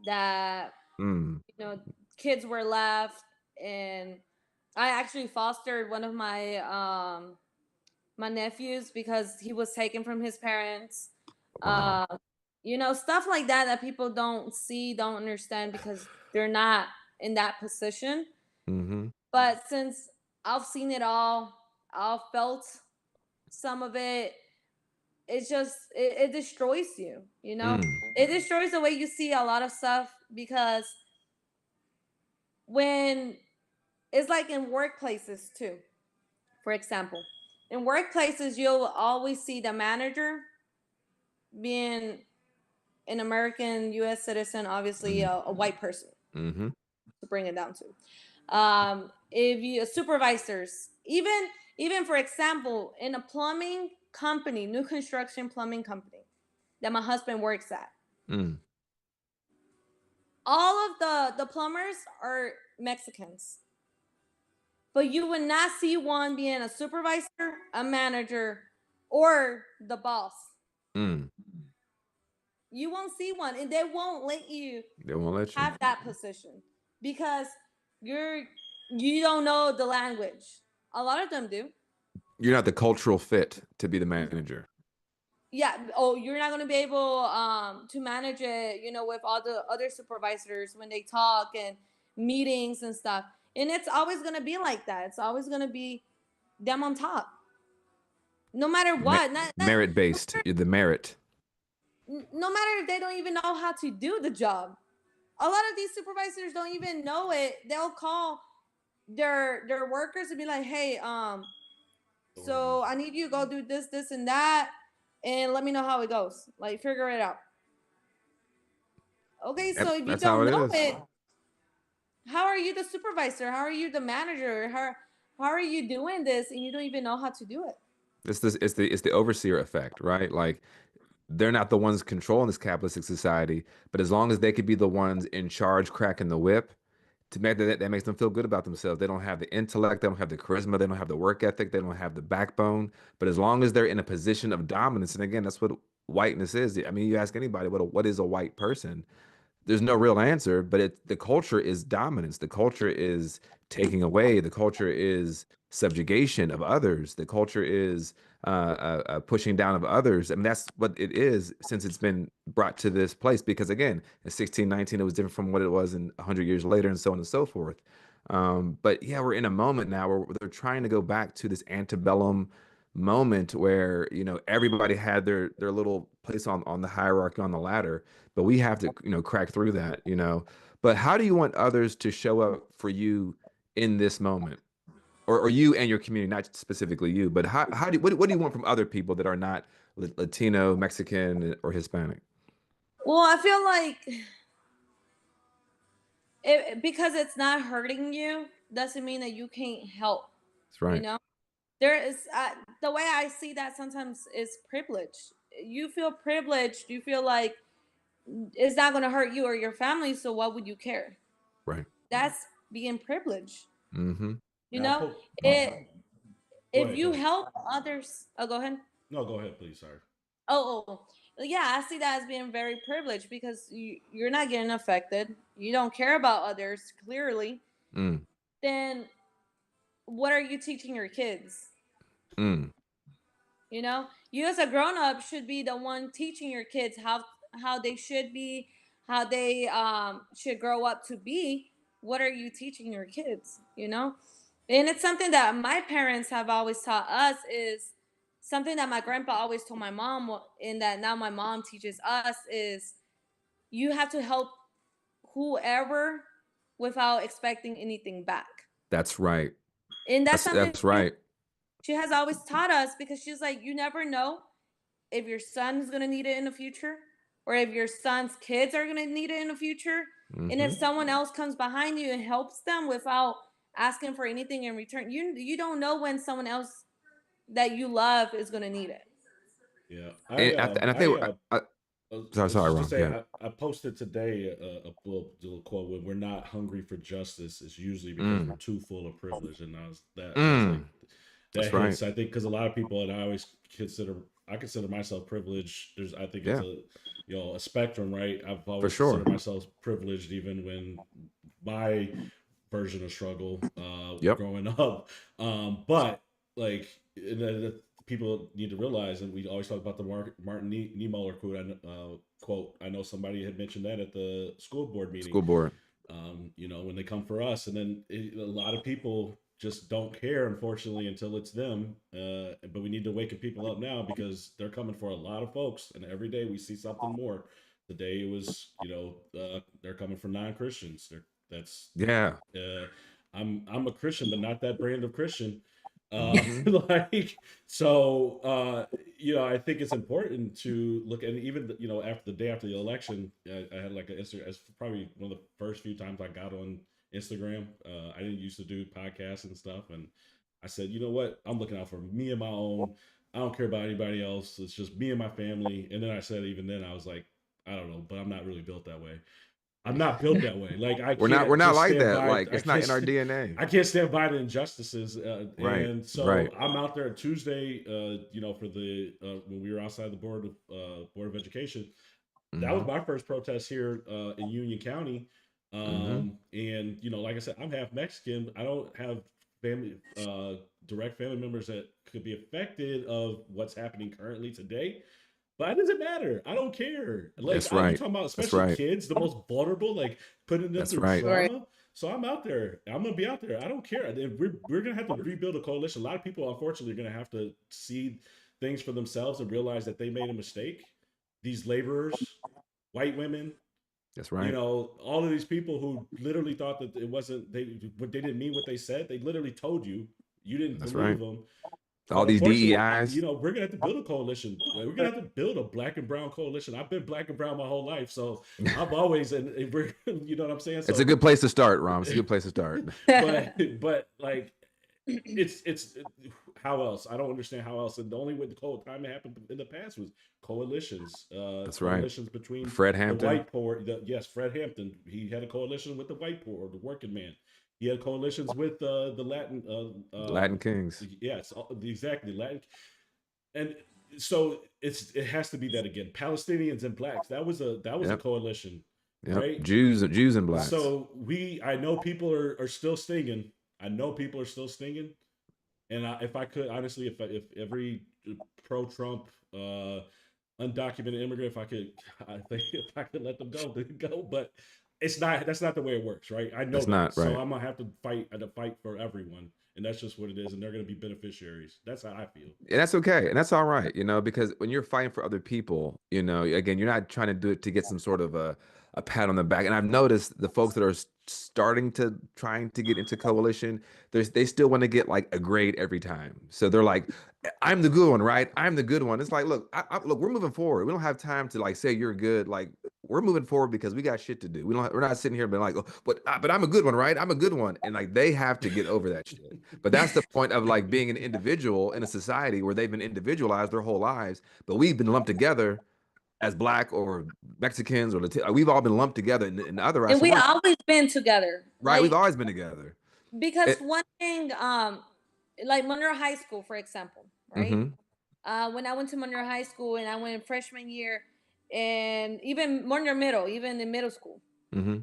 that, Mm. you know, kids were left and I actually fostered one of my nephews because he was taken from his parents. Wow. You know, stuff like that that people don't see, don't understand because they're not in that position. Mm-hmm. But since I've seen it all, I've felt some of it. It's just it destroys you. You know, Mm. it destroys the way you see a lot of stuff because when it's like in workplaces too. For example, in workplaces, you'll always see the manager being an American U.S. citizen, obviously a white person Mm-hmm. to bring it down to. If you supervisors, even for example, in a plumbing company, new construction plumbing company that my husband works at, Mm. all of the plumbers are Mexicans, but you would not see one being a supervisor, a manager, or the boss. Mm. You won't see one, and they won't let you They won't let you. have that position because you don't know the language. A lot of them do. You're not the cultural fit to be the manager. Yeah. Oh, you're not gonna be able to manage it. You know, with all the other supervisors when they talk and meetings and stuff. And it's always gonna be like that. It's always gonna be them on top, no matter Me- what. Merit based. You're the merit. No matter if they don't even know how to do the job. A lot of these supervisors don't even know it. They'll call their workers and be like, "Hey, so I need you to go do this, this, and that, and let me know how it goes. Like, figure it out." Okay, Yep, so if you that's how don't it know is. it, how are you the supervisor? How are you the manager? How are you doing this and you don't even know how to do it? It's the overseer effect, right? Like they're not the ones controlling this capitalistic society, but as long as they could be the ones in charge, cracking the whip, to make that makes them feel good about themselves. They don't have the intellect, they don't have the charisma, they don't have the work ethic, they don't have the backbone. But as long as they're in a position of dominance, and again, that's what whiteness is. I mean, you ask anybody what is a white person, there's no real answer, but the culture is dominance. The culture is taking away. The culture is subjugation of others. The culture is pushing down of others. I mean, that's what it is since it's been brought to this place. Because again, in 1619, it was different from what it was in 100 years later, and so on and so forth. But yeah, we're in a moment now where they're trying to go back to this antebellum moment where everybody had their little place on the hierarchy on the ladder, but we have to crack through that. But how do you want others to show up for you in this moment, or you and your community, not specifically you, but what do you want from other people that are not Latino, Mexican, or Hispanic? Well, I feel like because it's not hurting you doesn't mean that you can't help. That's You right. know, there is the way I see that sometimes is privilege. You feel privileged. You feel like it's not going to hurt you or your family, so why would you care? Right. That's being privileged. Mm-hmm. You Now, know, it go if ahead, you go ahead. help others. Oh, go ahead. No, go ahead, please. Sorry. Oh, yeah, I see that as being very privileged because you're not getting affected. You don't care about others clearly. Mm. Then what are you teaching your kids? Mm. You know, you as a grown up should be the one teaching your kids how they should be, how they should grow up to be. What are you teaching your kids? You know, and it's something that my parents have always taught us is something that my grandpa always told my mom, and that now my mom teaches us is you have to help whoever without expecting anything back. That's right. And that's something That's right. she has always taught us because she's like, you never know if your son is going to need it in the future or if your son's kids are going to need it in the future. And if Mm-hmm. someone else comes behind you and helps them without asking for anything in return, you don't know when someone else that you love is going to need it. Yeah, And I think I was sorry, just to Ron. say, Yeah. I posted today a little quote: "When we're not hungry for justice, it's usually because we're Mm. too full of privilege." And that's like Mm. that That's right. hits. I think because a lot of people, and I consider myself privileged. I think it's Yeah, a spectrum, right? I've for always sure. considered myself privileged, even when my version of struggle Yep. growing up. But like people need to realize, and we always talk about the Martin Niemöller quote. I know somebody had mentioned that at the school board meeting. School board. You know, when they come for us, and then a lot of people just don't care, unfortunately, until it's them. But we need to waken people up now, because they're coming for a lot of folks, and every day we see something more. Today it was, you know, they're coming for non-Christians. That's Yeah. I'm a Christian, but not that brand of Christian. Mhm. Like, so you know, I think it's important to look at, even you know, after the day after the election, I had like an Instagram. It's probably one of the first few times I got on Instagram. I didn't used to do podcasts and stuff, and I said, you know what, I'm looking out for me and my own. I don't care about anybody else. It's just me and my family. And then I said, even then, I was like, I don't know, but I'm not really built that way. I'm not built that way. Like, I We're can't not just like stand that. by. Like, it's not in our DNA. I can't stand by the injustices. Right. And so Right. I'm out there Tuesday. You know, for the when we were outside the board of education, that was Mhm. my first protest here in Union County. Mhm. And you know, like I said, I'm half Mexican. I don't have family, direct family members that could be affected of what's happening currently today. But it doesn't matter. I don't care. Like, That's I'm right. talking about, That's especially right. kids, the most vulnerable, like putting them That's through right. Right. trauma. So I'm out there. I'm gonna be out there. I don't care. We're gonna have to rebuild a coalition. A lot of people, unfortunately, are gonna have to see things for themselves and realize that they made a mistake. These laborers, white women, That's you right. know, all of these people who literally thought that it wasn't, they didn't mean what they said. They literally told you. You didn't That's believe right. them. All But these unfortunately, you DEIs. know, we're gonna have to build a coalition. We're gonna have to build a black and brown coalition. I've been black and brown my whole life, so I've always, and we're, you know what I'm saying. It's a So, good place to start, Rom. It's a good place to start. but like, it's how else? I don't understand how else. And the only way the whole time it happened in the past was coalitions, That's right. coalitions between Fred the Hampton. white poor. Yes, Fred Hampton. He had a coalition with the white poor, the working man. He had coalitions with the Latin. Latin Kings. Yes, exactly, Latin. And so it has to be that again. Palestinians and blacks. That was a Yep. coalition, Yep. right? Jews and blacks. So I know people are still stinging. I know people are still stinging. And if I could, honestly, if every pro-Trump undocumented immigrant, I think if I could let them go, they could go. But it's not. That's not the way it works, right? I know That's that. not So right. I'm gonna have to fight. I have to fight for everyone, and that's just what it is. And they're gonna be beneficiaries. That's how I feel. And that's okay. And that's all right, because when you're fighting for other people, again, you're not trying to do it to get some sort of a pat on the back. And I've noticed the folks that are trying to get into coalition, they still want to get like a grade every time. So they're like, I'm the good one, right? I'm the good one. It's like, look, look, we're moving forward. We don't have time to like say you're good. Like, we're moving forward because we got shit to do. We're not sitting here being like, oh, but I'm a good one, right? I'm a good one. And like, they have to get over that shit. But that's the point of like being an individual in a society where they've been individualized their whole lives, but we've been lumped together as black or Mexicans or Latino. We've all been lumped together in other eyes. And So we we're always been together. right. We've Like, always been together. because It, one thing, like Monroe High School, for example, right? mm-hmm, When I went to Monroe High School and I went in freshman year, and even Monroe Middle, even in middle school, mm-hmm,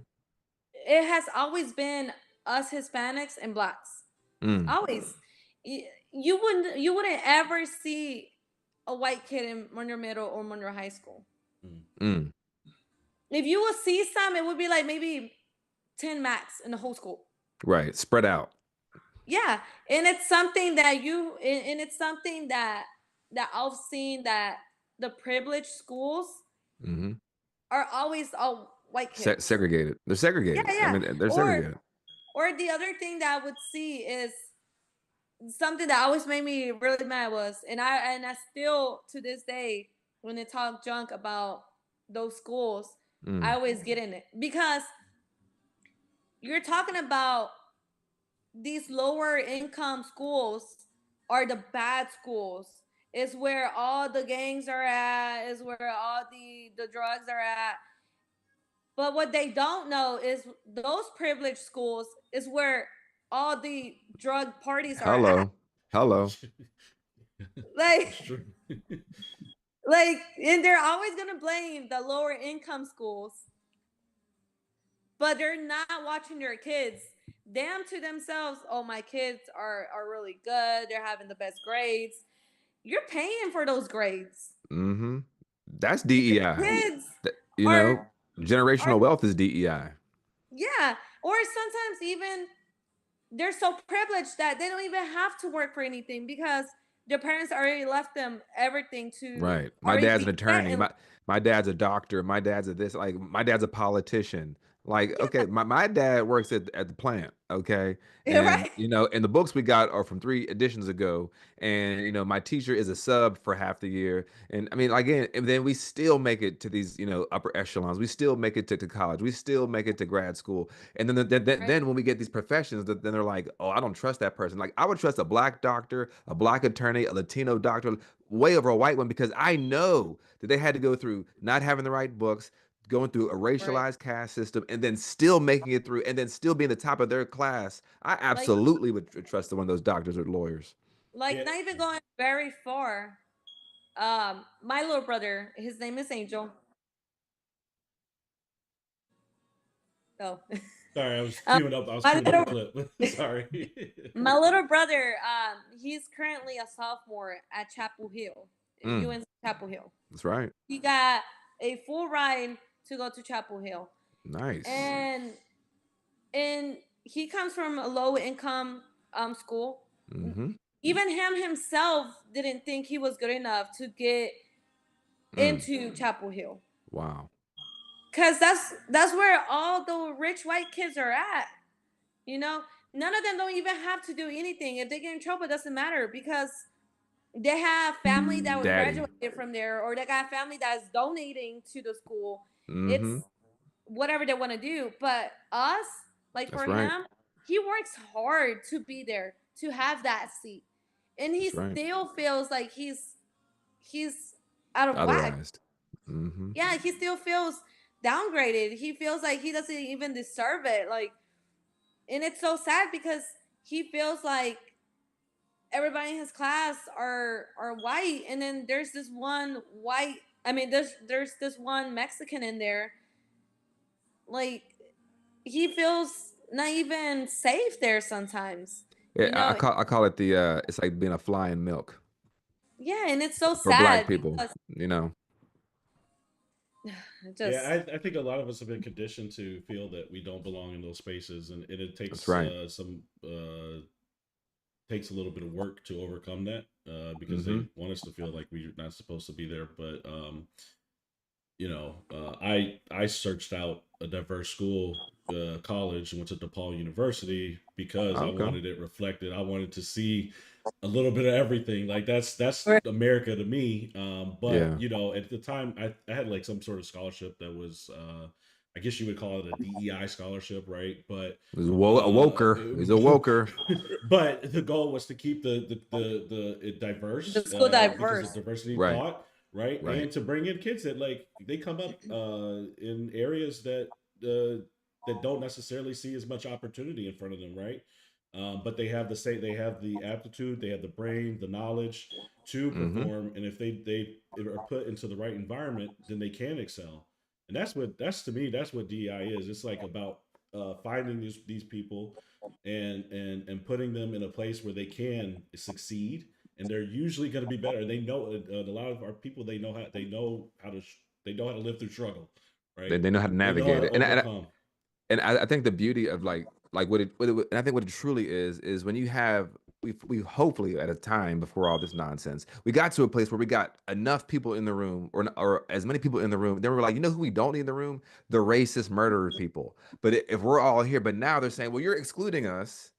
it has always been us Hispanics and blacks. mm, Always. You wouldn't ever see a white kid in Monroe Middle or Monroe High School. mm. If you would see some, it would be like maybe 10 max in the whole school. Right. Spread out. Yeah, and it's something that it's something that I've seen, that the privileged schools Mm-hmm. are always all white kids. Segregated. They're Yeah, segregated. I yeah. mean, they're Or segregated. the other thing that I would see is something that always made me really mad was, and I still to this day, when they talk junk about those schools, I Mm. always get in it, because you're talking about these lower income schools are the bad schools. It's where all the gangs are at, is where all the drugs are at. But what they don't know is those privileged schools is where all the drug parties are at. Hello. Hello. Like, It's true. and they're always gonna blame the lower income schools, but they're not watching their kids. them to themselves, oh, my kids are really good, they're having the best grades. You're paying for those grades. Mm-hmm. That's Your DEI. kids You know, are are generational wealth is DEI. yeah. Or sometimes even they're so privileged that they don't even have to work for anything because their parents already left them everything to Right. My already dad's be an set attorney. in. My dad's a doctor. My dad's a this. Like my dad's a politician. Like Yeah. okay, my dad works at the plant. Okay, and Right. you know, and the books we got are from 3 editions ago. And you know, my teacher is a sub for half the year. And I mean, again, and then we still make it to these upper echelons. We still make it to college. We still make it to grad school. And Right. then when we get these professions, then they're like, oh, I don't trust that person. Like I would trust a black doctor, a black attorney, a Latino doctor way over a white one because I know that they had to go through not having the right books, going through a Right. racialized caste system, and then still making it through, and then still being the top of their class. I Like absolutely would trust one of those doctors or lawyers. Yeah. not even going very far. My little brother, his name is Angel. Oh. Sorry, I was um, queuing up. I was my queuing up the little clip. Sorry. my little brother, he's currently a sophomore at Chapel Hill, Mm, UNC Chapel Hill. that's right. He got a full ride to go to Chapel Hill, Nice. and he comes from a low income school. Mm-hmm. Even him himself didn't think he was good enough to get Mm. into Chapel Hill, Wow. because that's where all the rich white kids are at. You know, none of them don't even have to do anything. If they get in trouble, it doesn't matter because they have family that was Daddy. graduated from there, or they got family that's donating to the school. It's Mm-hmm. whatever they want to do. But us, like That's for right. him, he works hard to be there, to have that seat, and he That's right. still feels like he's out of whack. Otherized. Mm-hmm. Yeah, he still feels downgraded. He feels like he doesn't even deserve it. Like, and it's so sad because he feels like everybody in his class are white, and then there's this one white. I mean, there's this one Mexican in there. Like, he feels not even safe there sometimes. Yeah, You know, I call it the it's like being a fly in milk yeah, and it's so for black sad people. because You know. it Yeah, just I think a lot of us have been conditioned to feel that we don't belong in those spaces, and it That's takes right. some takes a little bit of work to overcome that because Mm-hmm. they want us to feel like we're not supposed to be there. But I searched out a diverse school, college, and went to DePaul University because I Okay. wanted it reflected. I wanted to see a little bit of everything. Like that's right. America to me. But Yeah. at the time, I had like some sort of scholarship that was, I guess you would call it a DEI scholarship, right? But He's a uh, woker. He's a woker. but the goal was to keep the it The diverse school because of diverse. diversity Right. thought, right? Right. And to bring in kids that like they come up in areas that don't necessarily see as much opportunity in front of them, right? But they have the aptitude, they have the brain, the knowledge to Mm-hmm. perform, and if they are put into the right environment, then they can excel. And that's to me that's what DEI is. It's like about finding these people and putting them in a place where they can succeed, and they're usually going to be better. They know a lot of our people. They know how to live through struggle, right? They know how to They know how navigate to it, overcome. and I think the beauty of like and I think what it truly is when you have we hopefully at a time before all this nonsense we got to a place where we got enough people in the room or as many people in the room, then we're like, you know who we don't need in the room, the racist murderer people. But if we're all here, but now they're saying, well, you're excluding us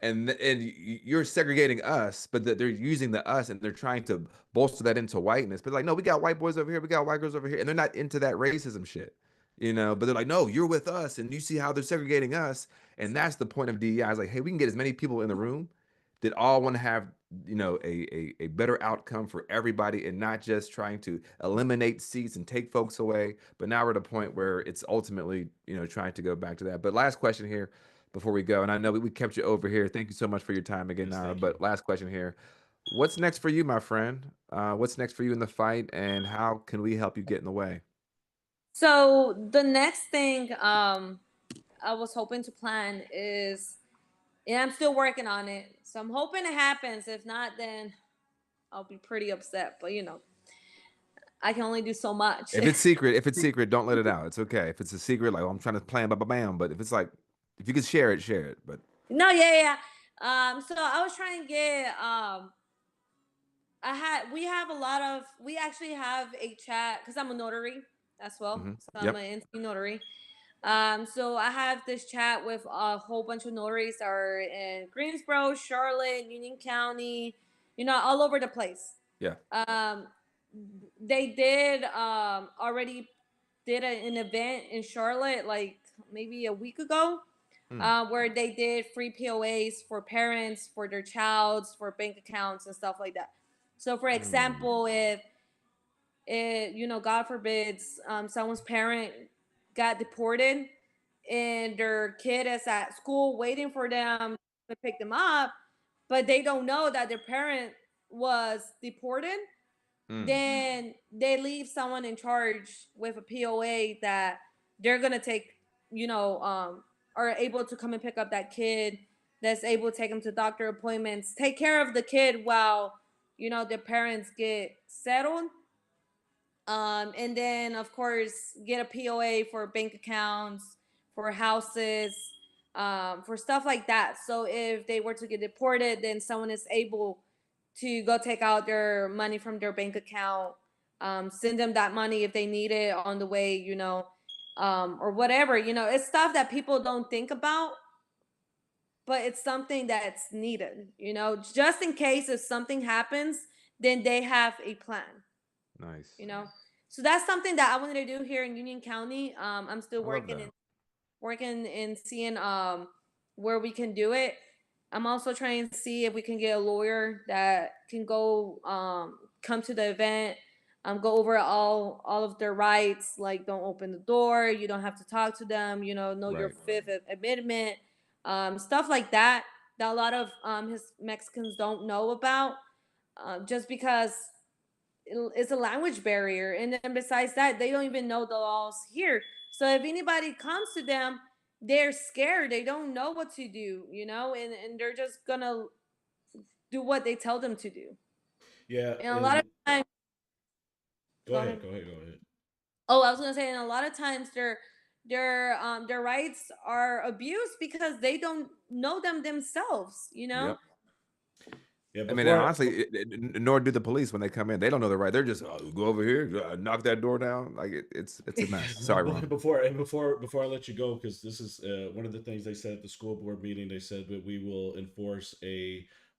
and you're segregating us, but they're using the us and they're trying to bolster that into whiteness. But like, no, we got white boys over here, we got white girls over here, and they're not into that racism shit, you know. But they're like, no, you're with us, and you see how they're segregating us, and that's the point of DEI. Is like, hey, we can get as many people in the room that all want to have a better outcome for everybody, and not just trying to eliminate seats and take folks away. But now we're at a point where it's ultimately trying to go back to that. But last question here before we go, and I know we kept you over here. Thank you so much for your time again, Yes, Nara. thank you. But last question here. What's next for you, my friend? What's next for you in the fight, and how can we help you get in the way? So the next thing I was hoping to plan is Yeah, I'm still working on it. So I'm hoping it happens. If not, then I'll be pretty upset. But I can only do so much. If it's secret, don't let it out. It's okay. If it's a secret, like, oh, I'm trying to plan, bam, bam, bam. But if it's like, if you can share it, share it. But No, yeah, yeah. So I was trying to get we actually have a chat because I'm a notary as well. So I'm yep, an NC notary. So I have this chat with a whole bunch of notaries that are in Greensboro, Charlotte, Union County, all over the place. yeah. Um, they did already did an event in Charlotte like maybe a week ago, Hmm. where they did free POAs for parents, for their childs, for bank accounts and stuff like that. So, for Hmm. example, if God forbids, someone's parent got deported and their kid is at school waiting for them to pick them up, but they don't know that their parent was deported, Hmm. then they leave someone in charge with a POA that they're gonna take, are able to come and pick up that kid, that's able to take them to doctor appointments, take care of the kid while the parents get settled, and then of course get a POA for bank accounts, for houses, for stuff like that. So if they were to get deported, then someone is able to go take out their money from their bank account, send them that money if they need it on the way, or whatever. It's stuff that people don't think about, but it's something that's needed. Just in case if something happens, then they have a plan. Nice. So that's something that I wanted to do here in Union County. I'm still I love working that. and seeing where we can do it. I'm also trying to see if we can get a lawyer that can go come to the event, go over all of their rights, like don't open the door, you don't have to talk to them, know your Right. fifth amendment, stuff like that, that a lot of his Mexicans don't know about, just because it's a language barrier, and then besides that, they don't even know the laws here. So if anybody comes to them, they're scared, they don't know what to do, and they're just gonna do what they tell them to do. Yeah, And a lot of and times, go go ahead, ahead. go ahead, go ahead. Oh, I was gonna say, and a lot of times their rights are abused because they don't know them themselves. Yep. Yeah, I mean, and before honestly, nor do the police when they come in. They don't know the right. They're just, oh, go over here, knock that door down. Like it's a mess. Sorry, Ron. before I let you go, because this is one of the things they said at the school board meeting. They said that we will enforce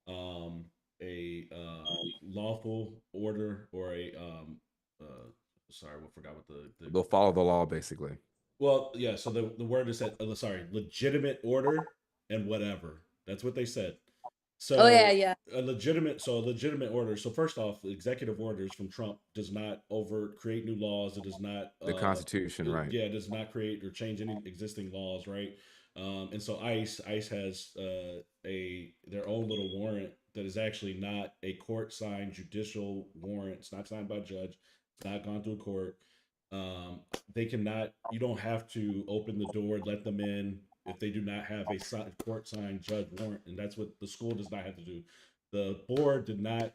um, lawful order, or uh, sorry, I forgot what the They'll follow the law, basically. well, yeah. So the word is that sorry, legitimate order and whatever. That's what they said. Oh yeah, So yeah. a legitimate order. So first off, executive orders from Trump does not create new laws. It does not The Constitution, right? yeah, it does not create or change any existing laws, right? And so ICE has their own little warrant that is actually not a court signed judicial warrant. It's not signed by a judge. It's not gone through court. They cannot. You don't have to open the door, let them in if they do not have a court signed judge warrant, and that's what the school does not have to do. The board did not.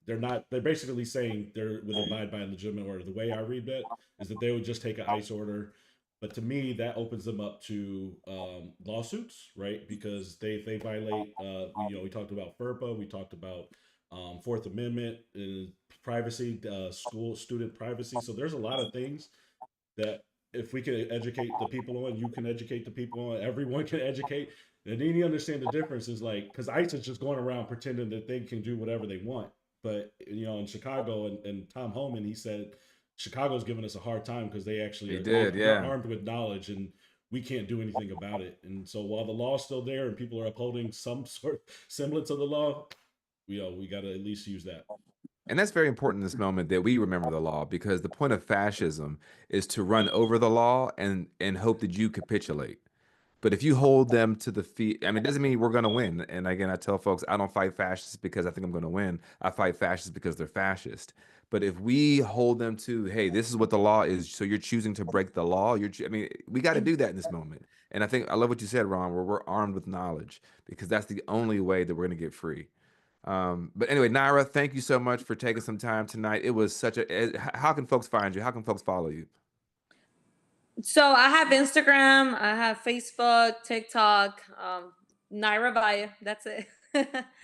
They're not. They're basically saying they would abide by a legitimate order. The way I read that is that they would just take an ICE order, but to me that opens them up to lawsuits, right? Because they violate. We talked about FERPA. We talked about Fourth Amendment, privacy, school student privacy. So there's a lot of things that if we can educate the people on, you can educate the people on, everyone can educate. And then you understand the difference is like, because ICE is just going around pretending that they can do whatever they want. But, in Chicago, and Tom Homan, he said, Chicago's giving us a hard time because they actually He are, did, they're yeah. armed with knowledge, and we can't do anything about it. And so while the law's still there and people are upholding some sort of semblance of the law, we got to at least use that. And that's very important in this moment that we remember the law, because the point of fascism is to run over the law and hope that you capitulate. But if you hold them to the feet, I mean, it doesn't mean we're going to win. And again, I tell folks, I don't fight fascists because I think I'm going to win. I fight fascists because they're fascist. But if we hold them to, hey, this is what the law is, so you're choosing to break the law. I mean, we got to do that in this moment. And I think I love what you said, Ron, where we're armed with knowledge because that's the only way that we're going to get free. But anyway, Nayra, thank you so much for taking some time tonight. It was such a. How can folks find you? How can folks follow you? So I have Instagram, I have Facebook, TikTok, Nayra Valle. That's it.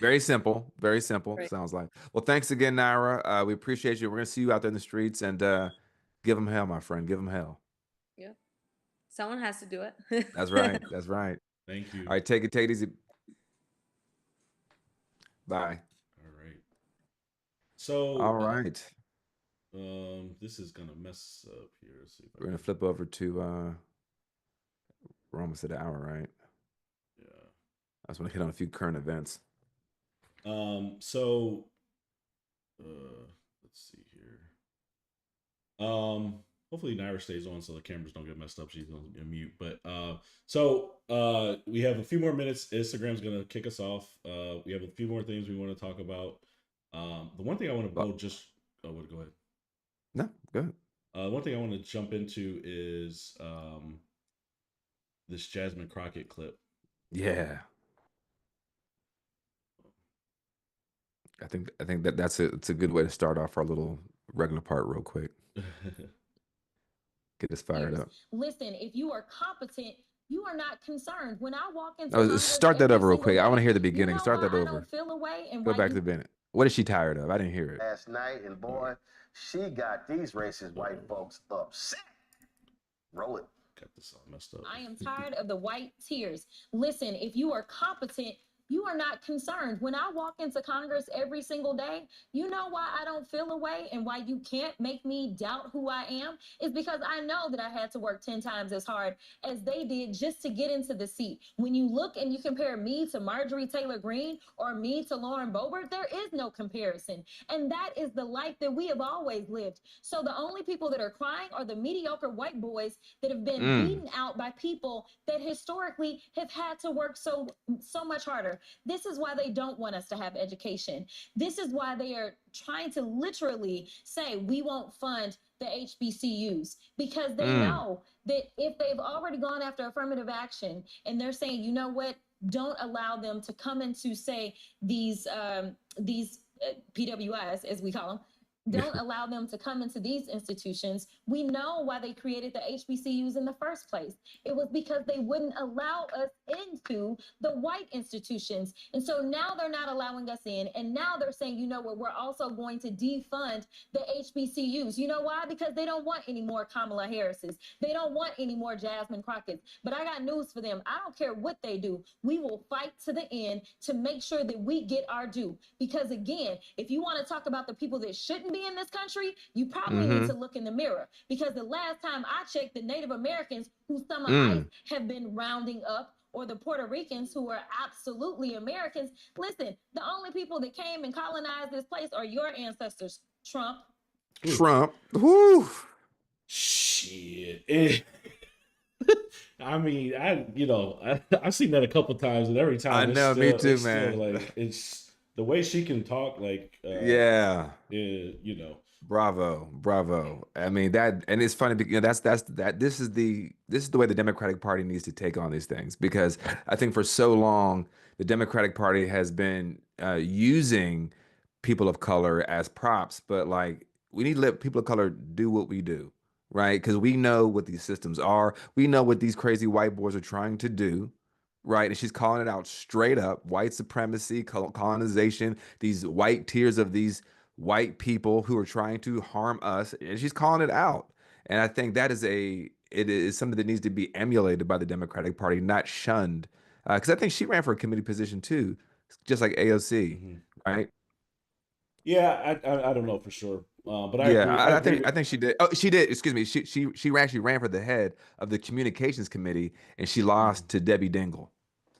Very simple. Very simple. Right. Sounds like. Well, thanks again, Nayra. We appreciate you. We're gonna see you out there in the streets and give them hell, my friend. Give them hell. Yep. Someone has to do it. That's right. That's right. Thank you. All right, take it easy. Bye. All right. So, All right. this is gonna mess up here. Let's see if We're gonna flip over to. We're almost at an hour, right? Yeah. I just want to hit on a few current events. So, let's see here. Hopefully Nayra stays on so the cameras don't get messed up. She's on mute. But we have a few more minutes. Instagram's gonna kick us off. We have a few more things we want to talk about. The one thing I want to go ahead. No, go ahead. One thing I want to jump into is this Jasmine Crockett clip. Yeah. I think it's a good way to start off our little regular part real quick. Get us fired up. Listen, if you are competent, you are not concerned. When I walk into start that over real quick. I want to hear the beginning. Start that over. I don't feel away and go back to the Bennett. What is she tired of? I didn't hear it. Last night, and boy, she got these racist white folks upset. Roll it. Got this all messed up. I am tired of the white tears. Listen, if you are competent, you are not concerned. When I walk into Congress every single day, you know why I don't feel away and why you can't make me doubt who I am is because I know that I had to work 10 times as hard as they did just to get into the seat. When you look and you compare me to Marjorie Taylor Greene or me to Lauren Boebert, there is no comparison. And that is the life that we have always lived. So the only people that are crying are the mediocre white boys that have been beaten out by people that historically have had to work so much harder. This is why they don't want us to have education. This is why they are trying to literally say we won't fund the HBCUs because they know that if they've already gone after affirmative action and they're saying, you know what, don't allow them to come into, say, these PWIs, as we call them, don't allow them to come into these institutions. We know why they created the HBCUs in the first place. It was because they wouldn't allow us into the white institutions. And so now they're not allowing us in. And now they're saying, you know what, we're also going to defund the HBCUs. You know why? Because they don't want any more Kamala Harrises. They don't want any more Jasmine Crockett's. But I got news for them. I don't care what they do. We will fight to the end to make sure that we get our due. Because again, if you want to talk about the people that shouldn't be in this country, you probably need to look in the mirror because the last time I checked, the Native Americans who some of ICE have been rounding up, or the Puerto Ricans who are absolutely Americans. Listen, the only people that came and colonized this place are your ancestors, Trump. Whoo. Shit. I mean, I've seen that a couple times, and every time I know, me too, man. Like it's the way she can talk, like bravo. I mean that, and it's funny because this is the way the Democratic Party needs to take on these things, because I think for so long the Democratic Party has been using people of color as props, but like we need to let people of color do what we do, right? Because we know what these systems are, we know what these crazy white boys are trying to do. Right. And she's calling it out straight up: white supremacy, colonization, these white tears of these white people who are trying to harm us. And she's calling it out. And I think it is something that needs to be emulated by the Democratic Party, not shunned. Because I think she ran for a committee position too, just like AOC. Right. Yeah, I don't know for sure. But I think she did. Oh, she did. Excuse me. She actually ran for the head of the communications committee, and she lost to Debbie Dingle.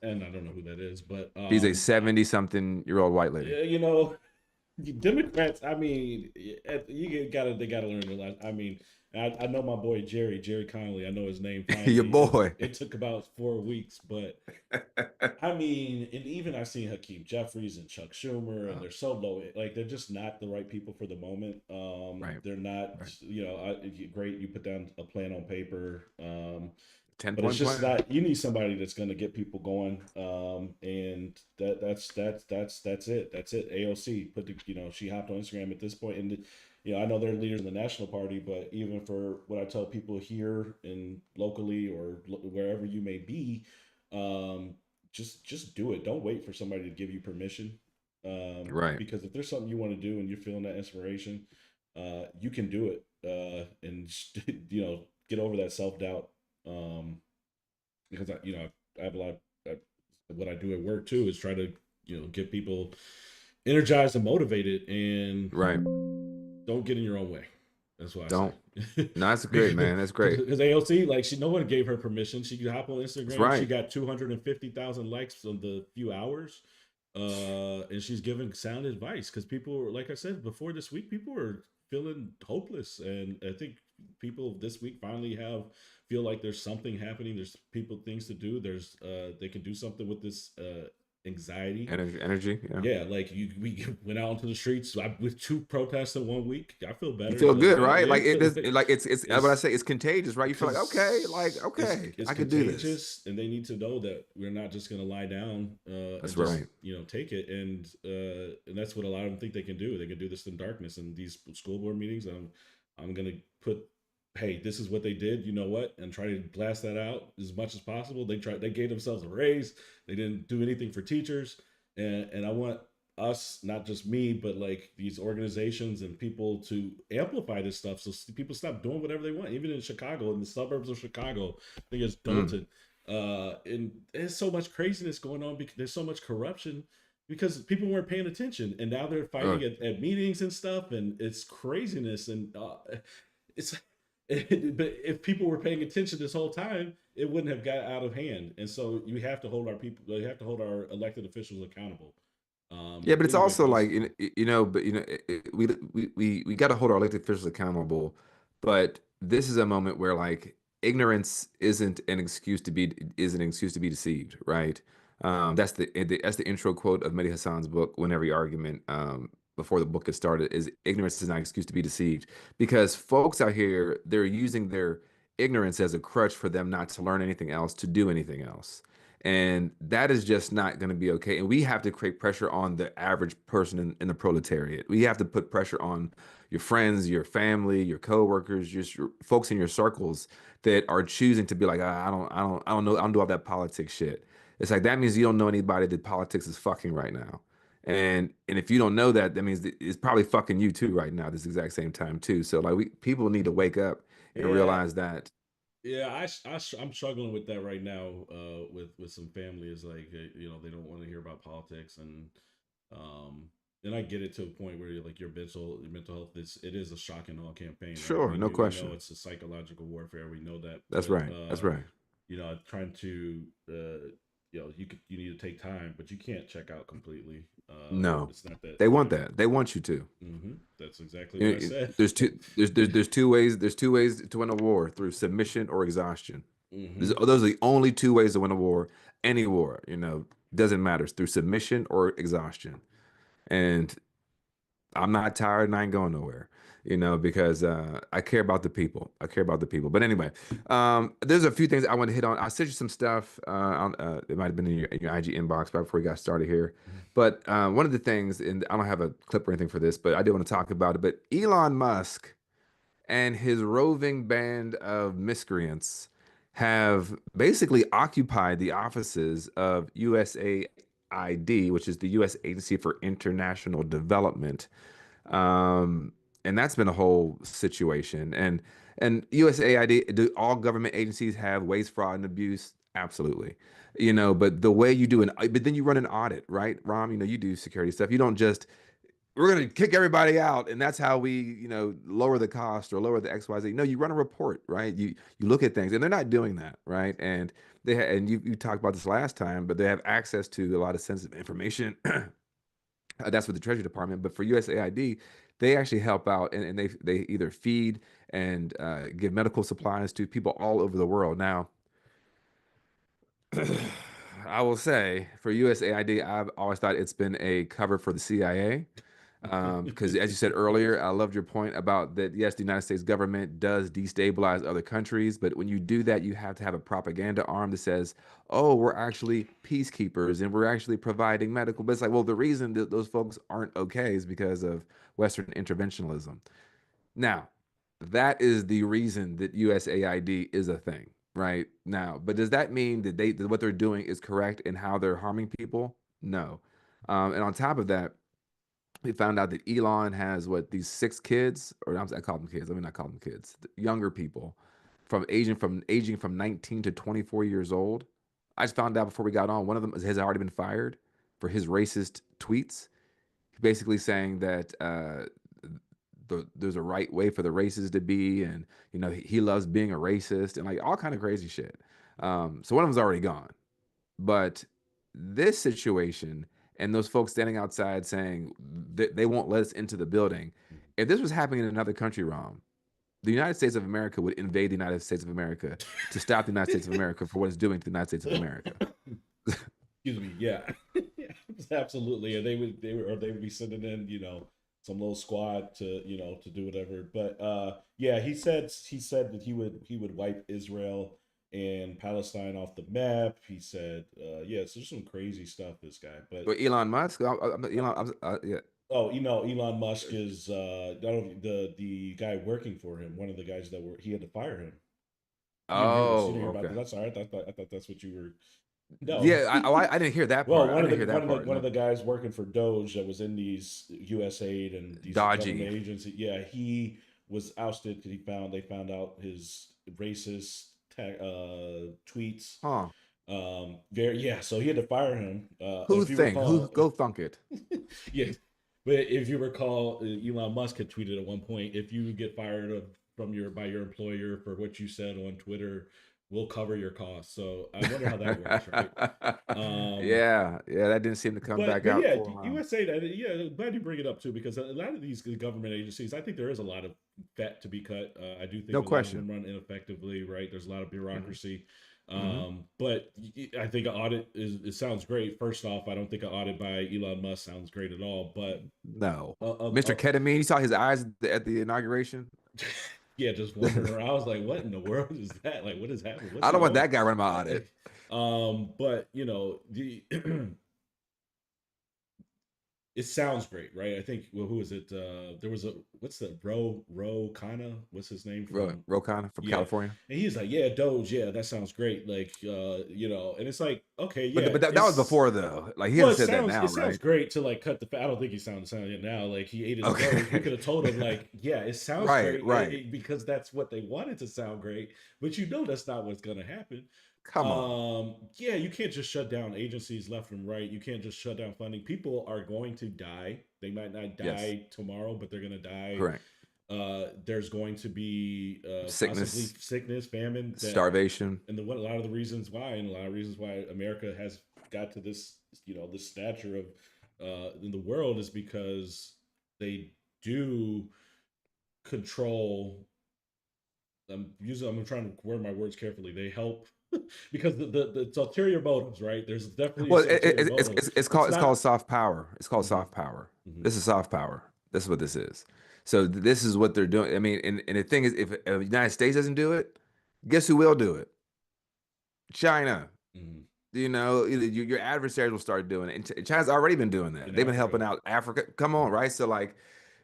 And I don't know who that is, but she's a 70-something-year-old white lady. Yeah, Democrats, I mean, they gotta learn their lesson. I mean, I know my boy Jerry Connolly. I know his name Your finally. boy. It took about 4 weeks, but I mean, and even I've seen Hakeem Jeffries and Chuck Schumer, and they're so low. Like they're just not the right people for the moment. Right. They're not, Right. great. You put down a plan on paper. 10 But it's point just plan. not. You need somebody that's going to get people going, and that's it. That's it. AOC put the, she hopped on Instagram at this point, and I know they're leaders in the national party, but even for what I tell people here and locally or wherever you may be, just do it. Don't wait for somebody to give you permission, Right. because if there's something you want to do and you're feeling that inspiration, you can do it, and get over that self doubt, because I have a lot of, what I do at work too is try to get people energized and motivated, and Right. don't get in your own way. That's what I Don't. say. No, that's great, man. That's great. Because AOC, like, no one gave her permission. She could hop on That's Instagram. She right. got 250,000 likes on the few hours, and she's giving sound advice because people, like I said before this week, people are feeling hopeless, and I think people this week finally feel like there's something happening. There's things to do. There's they can do something with this anxiety. Energy. Yeah. Yeah, like we went out into the streets with 2 protests in 1 week. I feel better. You feel good, right? Like it is. Like, Like it's. What I say, it's contagious, right? You feel like okay, it's I could do this. contagious, and they need to know that we're not just going to lie down. That's and right. just, take it, and that's what a lot of them think they can do. They can do this in darkness. And these school board meetings, I'm going to put, hey, this is what they did. You know what? And try to blast that out as much as possible. They gave themselves a raise. They didn't do anything for teachers, and I want us, not just me, but like these organizations and people to amplify this stuff so people stop doing whatever they want. Even in Chicago, in the suburbs of Chicago, I think it's Dalton. And there's so much craziness going on because there's so much corruption because people weren't paying attention, and now they're fighting at meetings and stuff, and it's craziness. And it's but if people were paying attention this whole time, it wouldn't have got out of hand. And so you have to hold our people, you have to hold our elected officials accountable. Yeah, but it's also Because like we got to hold our elected officials accountable. But this is a moment where like ignorance isn't an excuse to be deceived, right? That's the intro quote of Mehdi Hassan's book. When every argument before the book gets started is ignorance is not an excuse to be deceived, because folks out here, they're using their ignorance as a crutch for them not to learn anything else, to do anything else. And that is just not going to be okay. And we have to create pressure on the average person in the proletariat. We have to put pressure on your friends, your family, your coworkers, just your folks in your circles that are choosing to be like, "Ah, I don't know, I don't do all that politics shit." It's like that means you don't know anybody that politics is fucking right now. And if you don't know that, that means it's probably fucking you too right now, this exact same time too. So like people need to wake up and yeah, realize that. yeah, I'm struggling with that right now. With some family is like, they don't want to hear about politics, um, and I get it to a point where you're like your mental health. It is a shock and awe campaign, right? Sure, no We know question. it's a psychological warfare. We know that, That's but right. That's right. trying to you need to take time, but you can't check out completely. No, It's not that, they want that. They want you to. That's exactly what I You know, said. there's two ways. There's two ways to win a war: through submission or exhaustion. hmm Those are the only two ways to win a war. Any war, doesn't matter. It's through submission or exhaustion. And I'm not tired and I ain't going nowhere, because I care about the people. I care about the people. But anyway, there's a few things I want to hit on. I sent you some stuff. It might have been in your IG inbox right before we got started here. But one of the things, and I don't have a clip or anything for this, but I do want to talk about it. But Elon Musk and his roving band of miscreants have basically occupied the offices of USAID, which is the U.S. Agency for International Development. And that's been a whole situation. And USAID, do all government agencies have waste, fraud, and abuse? Absolutely. But the way you do but then you run an audit, right? Rom, you do security stuff. You don't just, we're going to kick everybody out and that's how we lower the cost or lower the XYZ. No, you run a report, right? You look at things, and they're not doing that, right? And and you talked about this last time, but they have access to a lot of sensitive information That's with the Treasury Department. But for USAID, they actually help out, and they either feed and give medical supplies to people all over the world. Now, I will say for USAID, I've always thought it's been a cover for the CIA. Because as you said earlier, I loved your point about that. Yes, the United States government does destabilize other countries, but when you do that, you have to have a propaganda arm that says, "Oh, we're actually peacekeepers and we're actually providing medical." But it's like, well, the reason that those folks aren't okay is because of Western interventionism. Now, that is the reason that USAID is a thing, right? Now, but does that mean that what they're doing is correct in how they're harming people? No. And on top of that, we found out that Elon has what these 6 kids, or I call them kids. Let me not call them kids. Younger people from 19 to 24 years old. I just found out before we got on. One of them has already been fired for his racist tweets, basically saying that there's a right way for the races to be, and he loves being a racist and like all kind of crazy shit. So one of them's already gone. But this situation and those folks standing outside saying they won't let us into the building, if this was happening in another country, Rom, the United States of America would invade the United States of America to stop the United States of America for what it's doing to the United States of America. Excuse me. Yeah, absolutely. And they would be sending in, some little squad to, to do whatever. But yeah, he said that he would wipe Israel and Palestine off the map. He said, yeah, so there's some crazy stuff, this guy. But Elon Musk, yeah. Oh, Elon Musk is the guy working for him. One of the guys he had to fire him. Oh, you okay. about that's all right. I thought that's what you were. No. Yeah, I didn't hear that part. One of the guys working for Doge that was in these USAID and these dodgy government agencies. Yeah, he was ousted because they found out his racist tweets. Huh. So he had to fire him. Who go thunk it? Yeah. But if you recall, Elon Musk had tweeted at one point, if you get fired by your employer for what you said on Twitter, we'll cover your costs. So I wonder how that works, right? Yeah, that didn't seem to come back out. Yeah, USA, glad you bring it up too, because a lot of these government agencies, I think there is a lot of fat to be cut. I do think no question. Lot of them run ineffectively, right? There's a lot of bureaucracy. But I think an audit it sounds great. First off, I don't think an audit by Elon Musk sounds great at all. But no, Mr. Ketamine, you saw his eyes at the inauguration. Yeah, just wondering around. I was like, what in the world is that? Like, what is happening? I don't want that guy running my audit. But it sounds great, right? I think, well, who is it? There was what's the Ro Khanna? What's his name? Ro Khanna from California. And he's like, yeah, Doge, yeah, that sounds great. Like, and it's like, okay, yeah. But that was before though. Like he hasn't said that now, it sounds great to like cut the fat. I don't think he sounds it now. Like he ate his Doge. We could have told him like, yeah, it sounds great, right? Because that's what they wanted to sound great. But that's not what's gonna happen. Come on. Yeah, you can't just shut down agencies left and right. You can't just shut down funding. People are going to die. They might not die tomorrow, but they're going to die. Correct. There's going to be sickness, famine, starvation, and a lot of the reasons why, America has got to this, this stature of in the world is because they do control. I'm trying to word my words carefully. They help. Because the ulterior motives, right? There's definitely it's called soft power. It's called soft power. This is soft power. This is what this is. So this is what they're doing. I mean, and the thing is, if the United States doesn't do it, guess who will do it? China. Your adversaries will start doing it. And China's already been doing that. They've been helping out Africa. Come on, right? So like,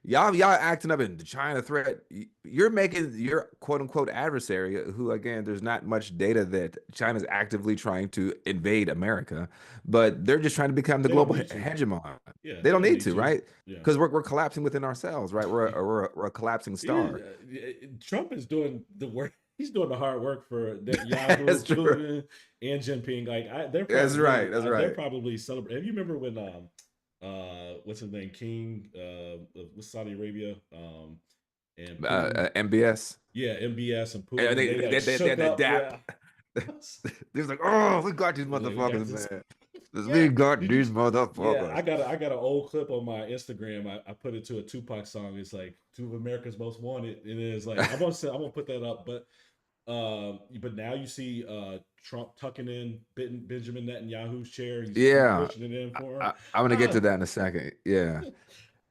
y'all acting up in the China threat. You're making your quote unquote adversary, who again, there's not much data that China's actively trying to invade America, but they're just trying to become the global hegemon. Yeah, they don't need to, right? Because we're collapsing within ourselves, right? We're a collapsing star. Trump is doing the work. He's doing the hard work for Yahoo, Putin, and Jinping. Like that's right. They're probably celebrating. You remember when what's his name? King with Saudi Arabia, and MBS. Yeah, MBS and Putin. They adapt. They was like, oh, we got these motherfuckers, man. Yeah, We got did you? these Yeah, motherfuckers. I got an old clip on my Instagram. I put it to a Tupac song. It's like two of America's most wanted. It is like I'm gonna put that up, but now you see Trump tucking in Benjamin Netanyahu's chair. He's Yeah, pushing it in for him. I'm gonna get to I, that in a second. Yeah.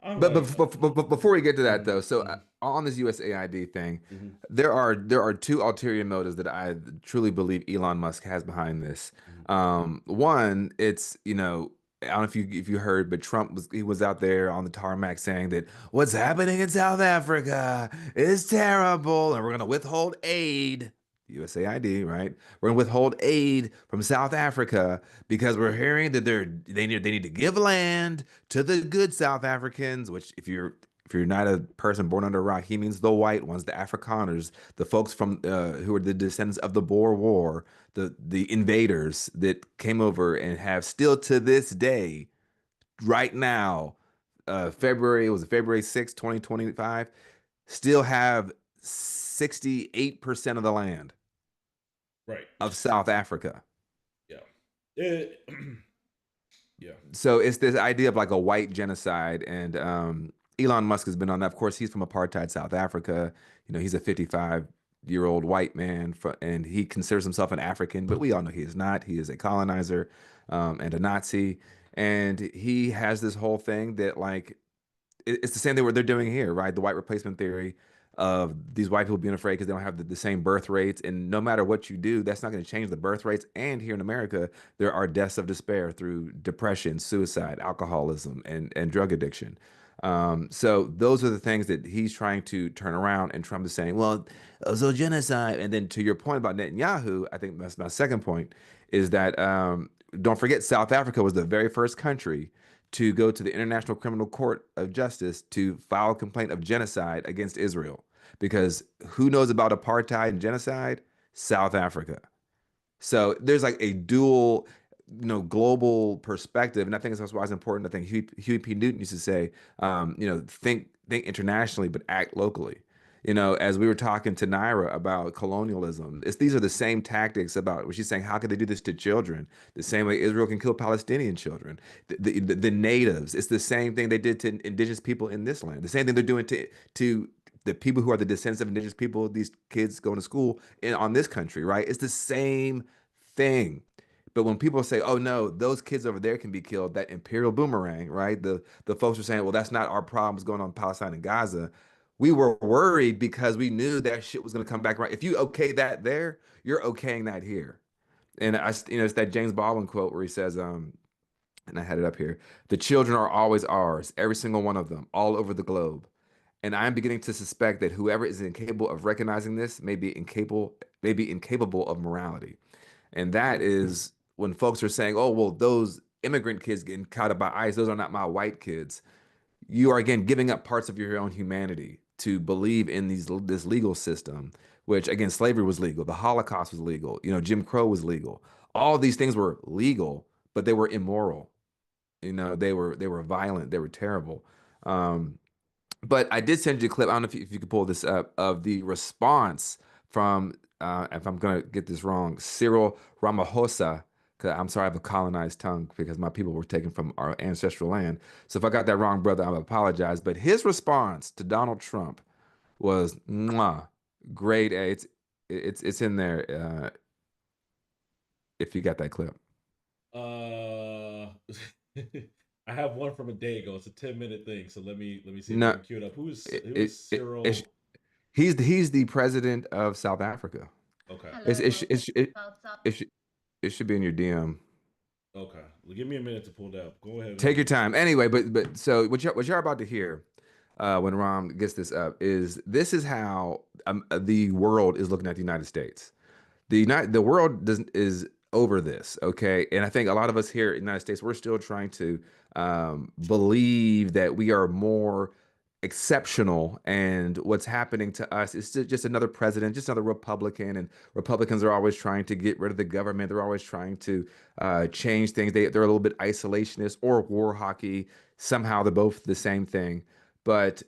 I'm But, like, before we get to that mhm, though, so mhm, on this USAID thing, mhm, there are two ulterior motives that I truly believe Elon Musk has behind this. mhm. One, it's I don't know if you heard, but Trump was out there on the tarmac saying that what's happening in South Africa is terrible, and we're gonna withhold aid. USAID, right? We're gonna withhold aid from South Africa because we're hearing that they need to give land to the good South Africans, which if you're not a person born under a rock, he means the white ones, the Afrikaners, the folks from who are the descendants of the Boer War, the invaders that came over and have still to this day, right now, February, it was February 6th, 2025, still have 68% of the land Right. of South Africa. Yeah. It, yeah. So it's this idea of like a white genocide, and Elon Musk has been on that. Of course, he's from apartheid South Africa. He's a 55-year-old white man, and he considers himself an African, but we all know he is not. He is a colonizer and a Nazi, and he has this whole thing that like it's the same thing what they're doing here, right? The white replacement theory of these white people being afraid because they don't have the same birth rates. And no matter what you do, that's not going to change the birth rates. And here in America, there are deaths of despair through depression, suicide, alcoholism, and drug addiction. So those are the things that he's trying to turn around. And Trump is saying, well, so genocide. And then to your point about Netanyahu, I think that's my second point is that don't forget, South Africa was the very first country to go to the International Criminal Court of Justice to file a complaint of genocide against Israel. Because who knows about apartheid and genocide? South Africa. So there's like a dual, global perspective, and I think that's why it's important. I think Huey P. Newton used to say, think internationally, but act locally. As we were talking to Nayra about colonialism, these are the same tactics about what she's saying. How could they do this to children? The same way Israel can kill Palestinian children, the natives. It's the same thing they did to indigenous people in this land. The same thing they're doing to the people who are the descendants of indigenous people. These kids going to school on this country, right? It's the same thing. But when people say, "Oh no, those kids over there can be killed," that imperial boomerang, right? The folks are saying, "Well, that's not our problems going on in Palestine and Gaza." We were worried because we knew that shit was going to come back right. If you okay that there, you're okaying that here. And it's that James Baldwin quote where he says, and I had it up here: "The children are always ours, every single one of them, all over the globe." And I'm beginning to suspect that whoever is incapable of recognizing this may be incapable of morality. And that is when folks are saying, oh, well, those immigrant kids getting caught up by ICE, those are not my white kids. You are again giving up parts of your own humanity to believe in this legal system, which again, slavery was legal, the Holocaust was legal, Jim Crow was legal. All these things were legal, but they were immoral. They were violent, they were terrible. Um, but I did send you a clip. I don't know if you could pull this up of the response from, if I'm going to get this wrong, Cyril Ramaphosa. Cause I'm sorry, I have a colonized tongue because my people were taken from our ancestral land. So if I got that wrong, brother, I apologize. But his response to Donald Trump was, mwah, grade A. It's in there. If you got that clip. Uh, I have one from a day ago. It's a 10-minute thing. So let me see if I No, can cue it up. it, Who it, is it, Cyril? it's, he's the president of South Africa. Okay. It's, Hello, it, sh- it, sh- it, about South. it, sh- it should be in your DM. Okay. Well, give me a minute to pull that up. Go ahead Take and your time. Anyway, but so what you're about to hear when Ram gets this up is this is how the world is looking at the United States. The world doesn't is over this, okay? And I think a lot of us here in the United States, we're still trying to believe that we are more exceptional, and what's happening to us is just another president, just another Republican, and Republicans are always trying to get rid of the government. They're always trying to change things. They're a little bit isolationist or war hockey. Somehow they're both the same thing, but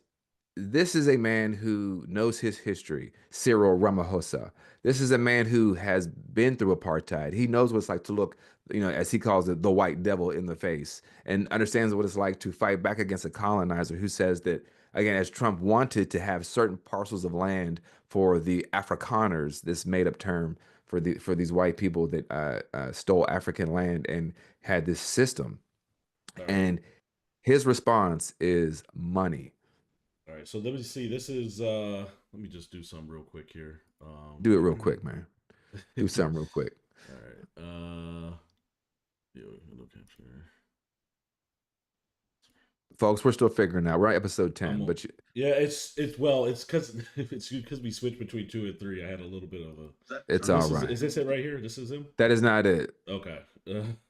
this is a man who knows his history, Cyril Ramaphosa. This is a man who has been through apartheid. He knows what it's like to look, as he calls it, the white devil in the face, and understands what it's like to fight back against a colonizer who says that, again, as Trump wanted to have certain parcels of land for the Afrikaners, this made-up term for these white people that stole African land and had this system. All right. And his response is money. All right. So let me see. This is let me just do something real quick here. Do it real quick, man. Do something real quick. All right. Folks, we're still figuring out. We're on episode 10, but it's because we switched between 2 and 3. I had a little bit of a. It's all right. Is this it right here? This is him. That is not it. Okay.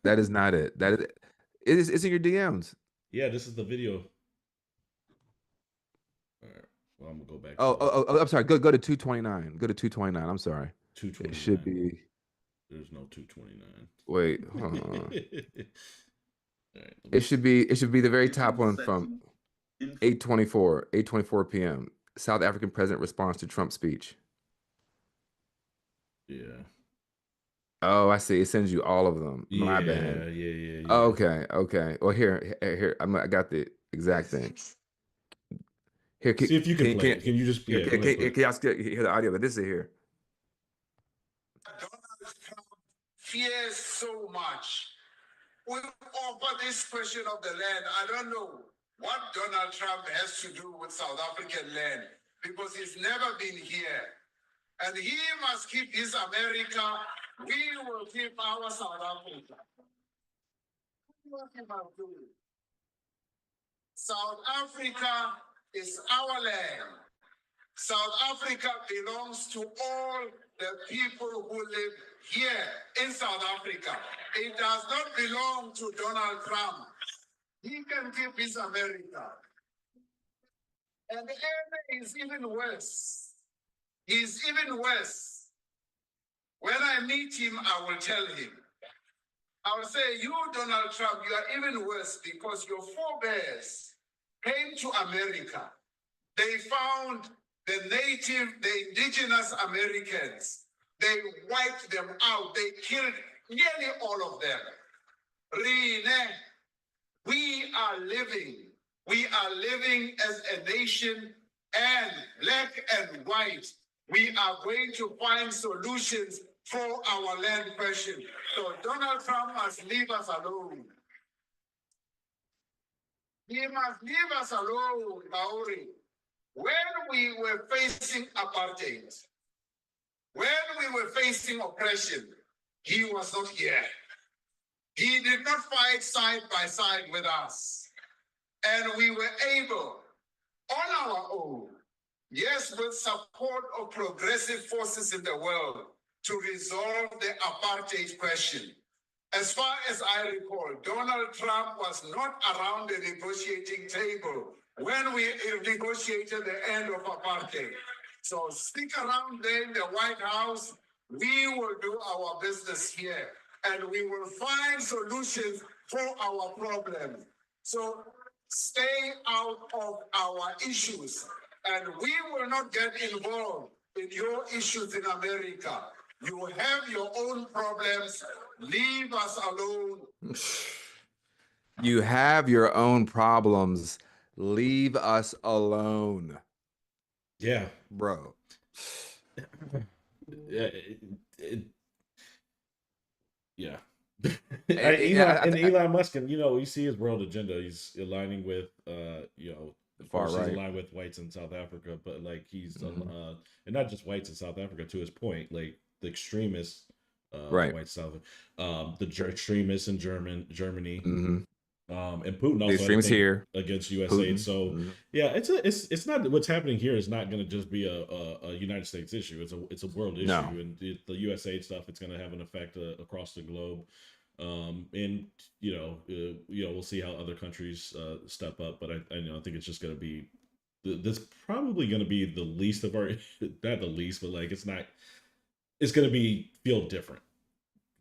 That is not it. That is. It's in your DMs. Yeah, this is the video. All right. Well, I'm gonna go back. Oh, I'm sorry. Go to 229. Go to 229. I'm sorry. 229. It should be. There's no 229. Wait. Hold on. Right, it should be the very top one from 8:24 p.m. South African president responds to Trump speech. Yeah. Oh, I see. It sends you all of them. My bad. Yeah. Oh, okay. Well, here. I got the exact thing. Here, see if you can play it. Can you just can y'all hear the audio? But this is here. Donald Trump fears so much. We offer this question of the land. I don't know what Donald Trump has to do with South African land because he's never been here. And he must keep his America. We will keep our South Africa. What am I doing? South Africa is our land. South Africa belongs to all the people who live here in South Africa. It does not belong to Donald Trump. He can keep his America. And is even worse. He's even worse. When I meet him, I will tell him. I will say, you, Donald Trump, you are even worse because your forebears came to America. They found the indigenous Americans. They wiped them out. They killed nearly all of them. Rene, we are living as a nation, and black and white, we are going to find solutions for our land question. So Donald Trump must leave us alone. He must leave us alone, Maori. When we were facing apartheid, when we were facing oppression, he was not here. He did not fight side by side with us. And we were able, on our own, yes, with support of progressive forces in the world, to resolve the apartheid question. As far as I recall, Donald Trump was not around the negotiating table when we negotiated the end of apartheid. So stick around there in the White House. We will do our business here, and we will find solutions for our problems. So stay out of our issues, and we will not get involved in your issues in America. You have your own problems. Leave us alone. You have your own problems. Leave us alone. Yeah, bro. Yeah. Elon Musk, and you see his world agenda. He's aligning with the far right, aligned with whites in South Africa, but like he's and not just whites in South Africa. To his point, like the extremists, white South, the extremists in Germany, and Putin also extremists here against USA. Putin. So yeah, it's not what's happening here is not going to just be a United States issue. It's a world issue, and the USA stuff, it's going to have an effect across the globe. And we'll see how other countries step up, but I think it's just going to be this probably going to be the least of our not the least, but like it's going to feel different.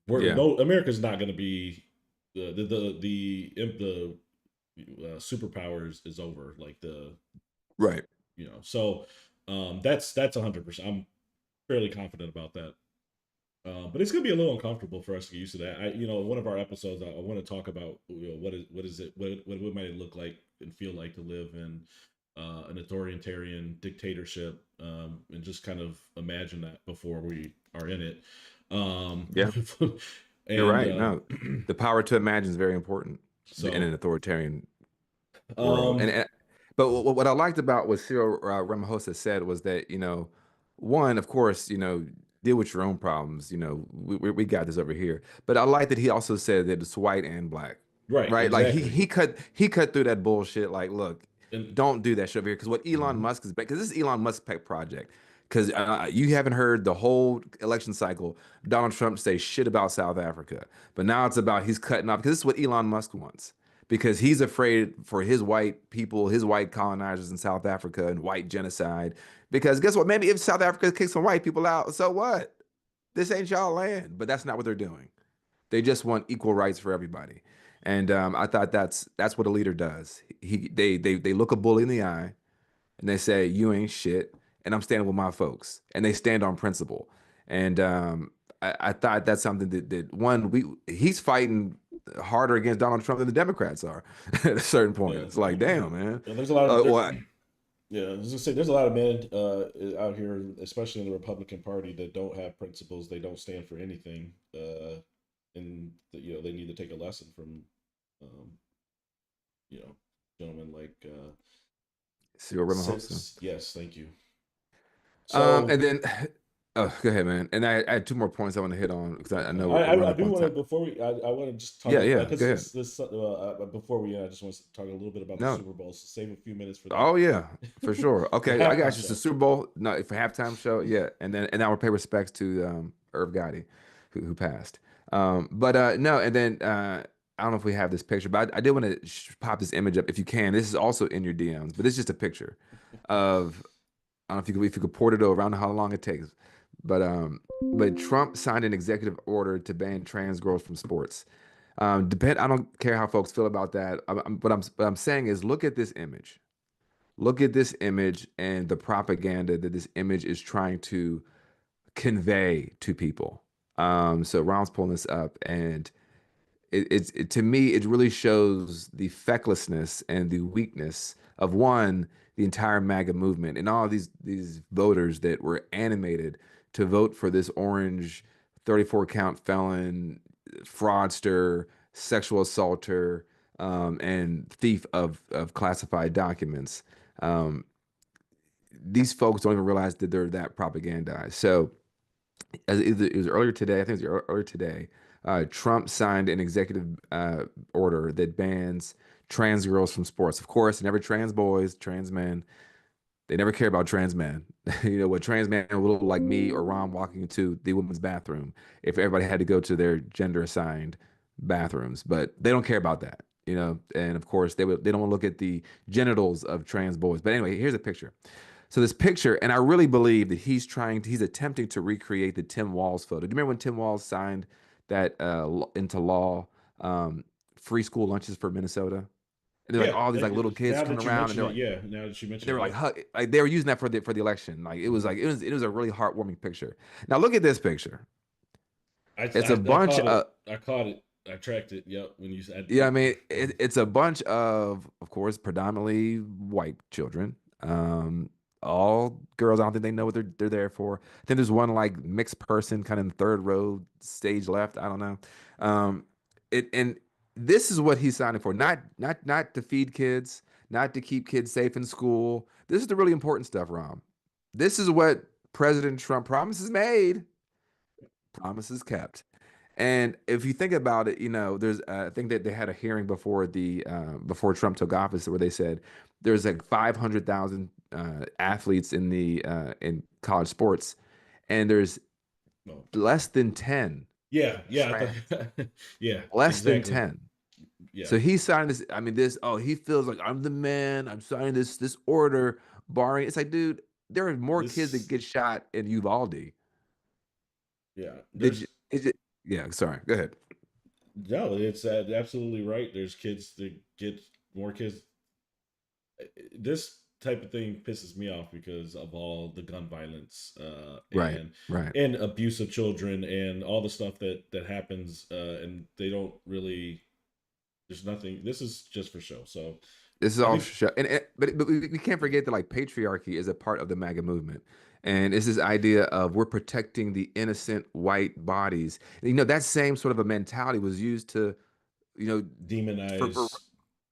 America's not going to be the superpowers is over, like the So that's 100%. I'm fairly confident about that. But it's gonna be a little uncomfortable for us to get used to that. One of our episodes, I want to talk about what might it look like and feel like to live in an authoritarian dictatorship, and just kind of imagine that before we are in it. Yeah, you're right. No, the power to imagine is very important in an authoritarian world. But what I liked about what Cyril Ramaphosa said was that, one, of course, deal with your own problems. We got this over here. But I like that he also said that it's white and black. Right. Right. Exactly. Like he cut through that bullshit. Like, look, don't do that shit over here. Because what Elon Musk is, because this is Elon Musk's pet project. Because you haven't heard the whole election cycle Donald Trump say shit about South Africa. But now it's about he's cutting off, because this is what Elon Musk wants. Because he's afraid for his white people, his white colonizers in South Africa, and white genocide. Because guess what? Maybe if South Africa kicks some white people out, so what? This ain't y'all land. But that's not what they're doing. They just want equal rights for everybody. And I thought that's what a leader does. They look a bully in the eye and they say, "You ain't shit," and I'm standing with my folks, and they stand on principle. And I thought that's something that one, he's fighting harder against Donald Trump than the Democrats are at a certain point. It's like, damn, man. There's a lot of yeah, I was gonna say there's a lot of men out here, especially in the Republican Party, that don't have principles. They don't stand for anything, and they need to take a lesson from, gentlemen like Cyril Ramaphosa. Yes, thank you. So, and then, oh, go ahead, man. And I had two more points I want to hit on, because I know I do want to before we. I want to just talk. Yeah, go ahead. Before we, I just want to talk a little bit about the Super Bowl. So save a few minutes for that. Oh yeah, for sure. Okay, I got you. It's the Super Bowl, no, for halftime show. Yeah, and I will pay respects to Irv Gotti, who passed. No, and then I don't know if we have this picture, but I did want to pop this image up if you can. This is also in your DMs, but it's just a picture of. I don't know if you could port it over. I don't know how long it takes, but Trump signed an executive order to ban trans girls from sports. I don't care how folks feel about that. What I'm saying is, look at this image. Look at this image and the propaganda that this image is trying to convey to people. So Ron's pulling this up, and to me, it really shows the fecklessness and the weakness of, one, the entire MAGA movement and all these voters that were animated to vote for this orange 34 count felon, fraudster, sexual assaulter, and thief of classified documents. These folks don't even realize that they're that propagandized. So it was earlier today, I think it was earlier today, Trump signed an executive order that bans trans girls from sports. Of course, never trans boys, trans men. They never care about trans men. What trans man would look like me or Ron walking into the women's bathroom if everybody had to go to their gender assigned bathrooms. But they don't care about that, And of course, they don't want to look at the genitals of trans boys. But anyway, here's a picture. So this picture, and I really believe that he's attempting to recreate the Tim Walz photo. Do you remember when Tim Walz signed that into law, free school lunches for Minnesota? And they're like all these little kids coming around, and they're like, now that you mentioned, they were like they were using that for the election. Like it was a really heartwarming picture. Now look at this picture. It's a bunch of. I caught it. I tracked it. Yep. When you said. Yeah, I mean it's a bunch of course, predominantly white children. All girls. I don't think they know what they're there for. I think there's one mixed person kind of in the third row, stage left. I don't know. And this is what he's signing for. Not to feed kids, not to keep kids safe in school. This is the really important stuff, Rom. This is what President Trump promises made, promises kept. And if you think about it, there's I think that they had a hearing before before Trump took office where they said there's 500,000 athletes in college sports, and there's less than 10. Yeah. Yeah. Less than 10. Yeah. So he signed this. I mean, he feels like I'm the man. I'm signing this order, barring. It's like, dude, there are more kids that get shot in Uvalde. Yeah. Yeah. Sorry. Go ahead. No, it's absolutely right. There's kids that get more kids. This type of thing pisses me off because of all the gun violence Right, right. and abuse of children and all the stuff that happens, and they don't really. There's nothing. This is just for show. So This is I all think show, but we can't forget that like patriarchy is a part of the MAGA movement, and it's this idea of we're protecting the innocent white bodies. You know, that same sort of a mentality was used to, you know, for demonize.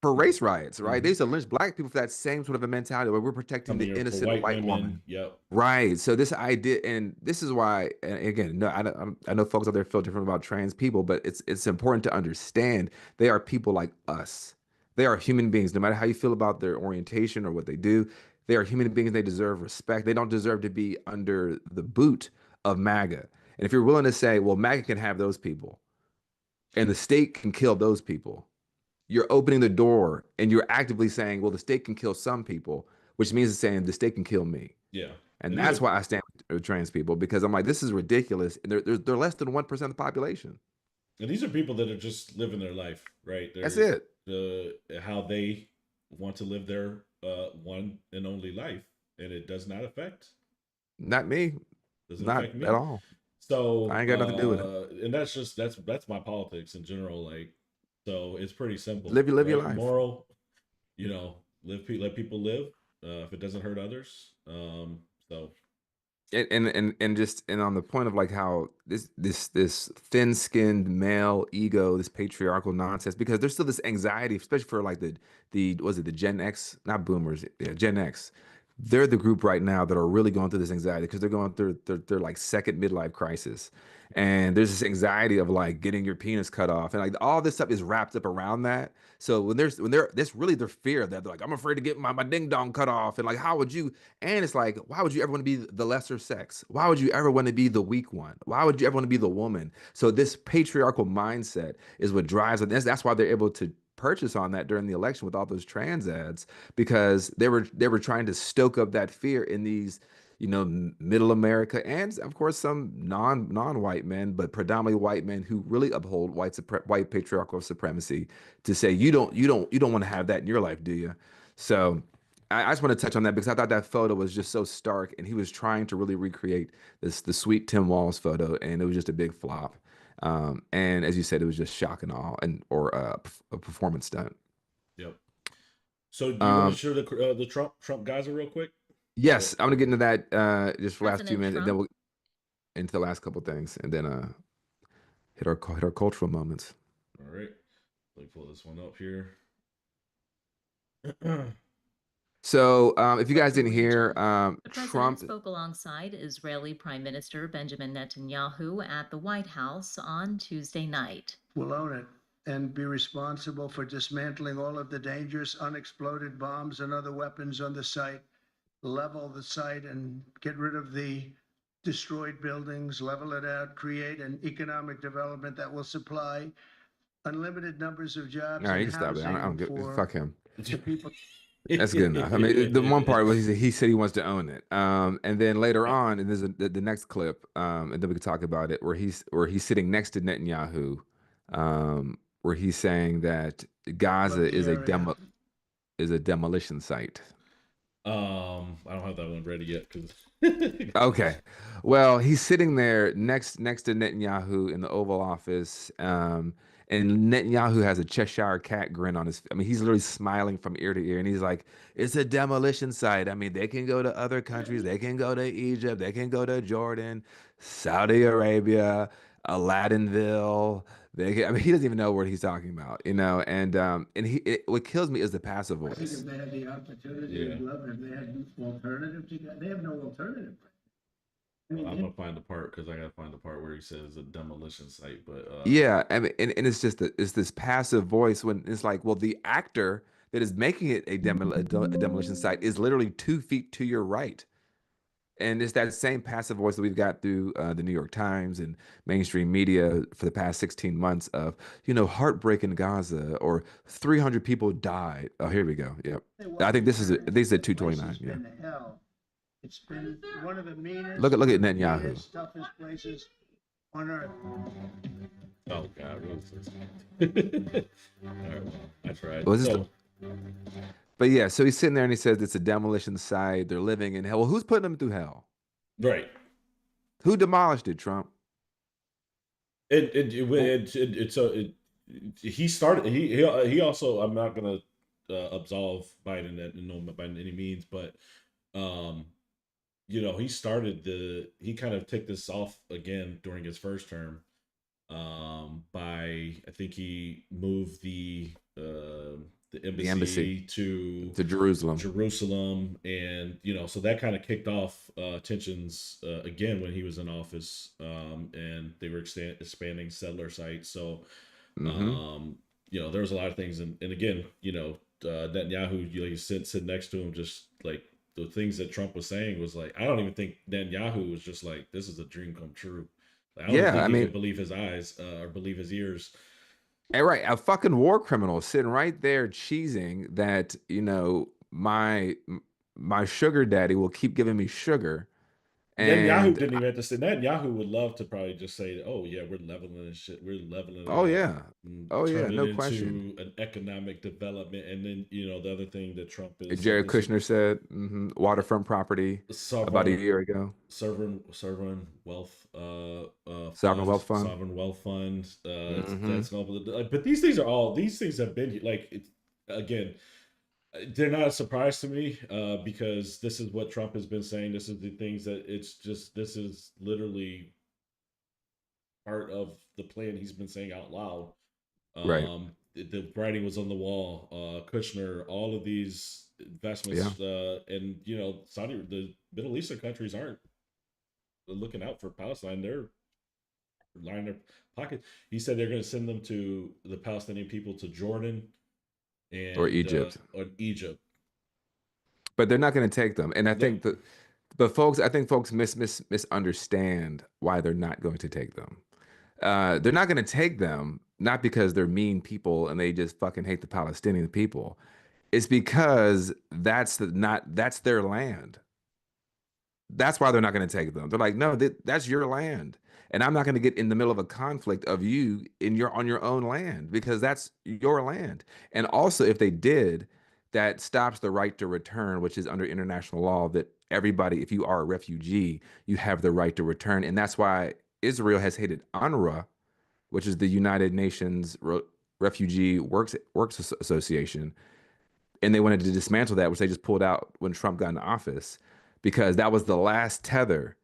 for Yeah. race riots, right? They used to lynch black people for that same sort of a mentality where we're protecting Come the here for innocent white white women. woman. Yep. Right. So this idea, and this is why, and again, no, I know folks out there feel different about trans people, but it's important to understand they are people like us. They are human beings, no matter how you feel about their orientation or what they do. They are human beings. They deserve respect. They don't deserve to be under the boot of MAGA. And if you're willing to say, well, MAGA can have those people, and the state can kill those people, you're opening the door and you're actively saying, well, the state can kill some people, which means it's saying the state can kill me. Yeah. And And these that's are why I stand with trans people, because I'm like, this is ridiculous. And they're less than 1% of the population. and these are people that are just living their life, right? That's They're it. how they want to live their one and only life, and it does not affect. Not me. Doesn't Not affect at me. all. So I ain't got nothing to do with it. and that's just that's my politics in general. Like, so it's pretty simple, Live your right? life. Moral, let people live if it doesn't hurt others. So And on the point of like how this thin-skinned male ego, this patriarchal nonsense, because there's still this anxiety, especially for like the was it the Gen X, not boomers, yeah, Gen X. They're the group right now that are really going through this anxiety because they're going through their like second midlife crisis. And there's this anxiety of like getting your penis cut off. And like all this stuff is wrapped up around that. So when they're that's really their fear that they're like, I'm afraid to get my ding dong cut off. And like, how would you? And it's like, why would you ever want to be the lesser sex? Why would you ever want to be the weak one? Why would you ever want to be the woman? So this patriarchal mindset is what drives it. That's why they're able to purchase on that during the election with all those trans ads, because they were trying to stoke up that fear in these, middle America, and of course some non-white men, but predominantly white men who really uphold white patriarchal supremacy, to say you don't want to have that in your life, do you? So I just want to touch on that because I thought that photo was just so stark, and he was trying to really recreate the sweet Tim Walz photo, and it was just a big flop. And as you said, it was just shock and awe, or a performance stunt. yep. So do you want to Um, share the Trump Gaza real quick? yes, I'm gonna get into that just for the last 2 minutes, President and then Trump. we'll into the last couple things, and then hit our cultural moments. All right. Let me pull this one up here. So if you guys The didn't hear, region. The president Trump. spoke alongside Israeli Prime Minister Benjamin Netanyahu at the White House on Tuesday night. Will own it and be responsible for dismantling all of the dangerous unexploded bombs and other weapons on the site, level the site and get rid of the destroyed buildings, level it out, create an economic development that will supply unlimited numbers of jobs All right, you and can stop it. I don't give for fuck him. the people. That's good enough. I mean, the one part was he said he wants to own it. And then later on, and there's the next clip, and then we can talk about it, where he's sitting next to Netanyahu, where he's saying that Gaza is a demolition site. I don't have that one ready yet because Okay. Well, he's sitting there next to Netanyahu in the Oval Office. And Netanyahu has a Cheshire cat grin on his. I mean, he's literally smiling from ear to ear, and he's like, "It's a demolition site. I mean, they can go to other countries. They can go to Egypt. They can go to Jordan, Saudi Arabia, Aladdinville. I mean, he doesn't even know what he's talking about, what kills me is the passive I think voice. if they had the opportunity, Yeah. they'd love it. If they had an alternative to that, they have no alternative. I mean, I'm gonna find the part because I gotta find the part where he says a demolition site. But Yeah, I mean, and it's just it's this passive voice when it's like, well, the actor that is making it a demolition site is literally 2 feet to your right, and it's that same passive voice that we've got through the New York Times and mainstream media for the past 16 months of, heartbreak in Gaza, or 300 people died. Oh, here we go. Yep, I think this is they said 229. Yeah, been hell. It's been one of the meanest, look at Netanyahu. meanest, toughest places on earth. oh god, really? All right, well, I tried. Was this So, But yeah, so he's sitting there and he says it's a demolition site. They're living in hell. Well, who's putting them through hell? Right. Who demolished it, Trump? He started. He also. I'm not gonna absolve Biden by any means, but he started he kind of took this off again during his first term. By I think he moved the embassy to Jerusalem. and so that kind of kicked off tensions again when he was in office, and they were expanding settler sites. So there was a lot of things, and again, Netanyahu, you sit next to him, just like the things that Trump was saying was like, I don't even think Netanyahu was just like, this is a dream come true. Like, I don't think he could believe his eyes or believe his ears. And right, a fucking war criminal sitting right there cheesing that, my sugar daddy will keep giving me sugar. Netanyahu And didn't even have to say. Netanyahu would love to probably just say, "Oh yeah, we're leveling this shit. We're leveling it oh up, yeah. Oh yeah, turn it no into question. an economic development." And then the other thing that Trump is Jared Kushner said waterfront property about a sovereign year ago. sovereign wealth Sovereign wealth fund. sovereign wealth fund. That's noble. But these things have been like again. They're not a surprise to me because this is what Trump has been saying. This is the things that this is literally part of the plan he's been saying out loud. Right. The writing was on the wall. Kushner, all of these investments, and the Middle Eastern countries aren't looking out for Palestine. They're lining their pockets. He said they're going to send them to the Palestinian people to Jordan. Or Egypt. But they're not going to take them. And I think I think folks misunderstand why they're not going to take them. They're not going to take them, not because they're mean people and they just fucking hate the Palestinian people. It's because that's their land. That's why they're not going to take them. They're like, no, that's your land. And I'm not going to get in the middle of a conflict of you on your own land because that's your land. And also, if they did, that stops the right to return, which is under international law that everybody, if you are a refugee, you have the right to return. And that's why Israel has hated UNRWA, which is the United Nations Refugee Works Association. And they wanted to dismantle that, which they just pulled out when Trump got in office, because that was the last tether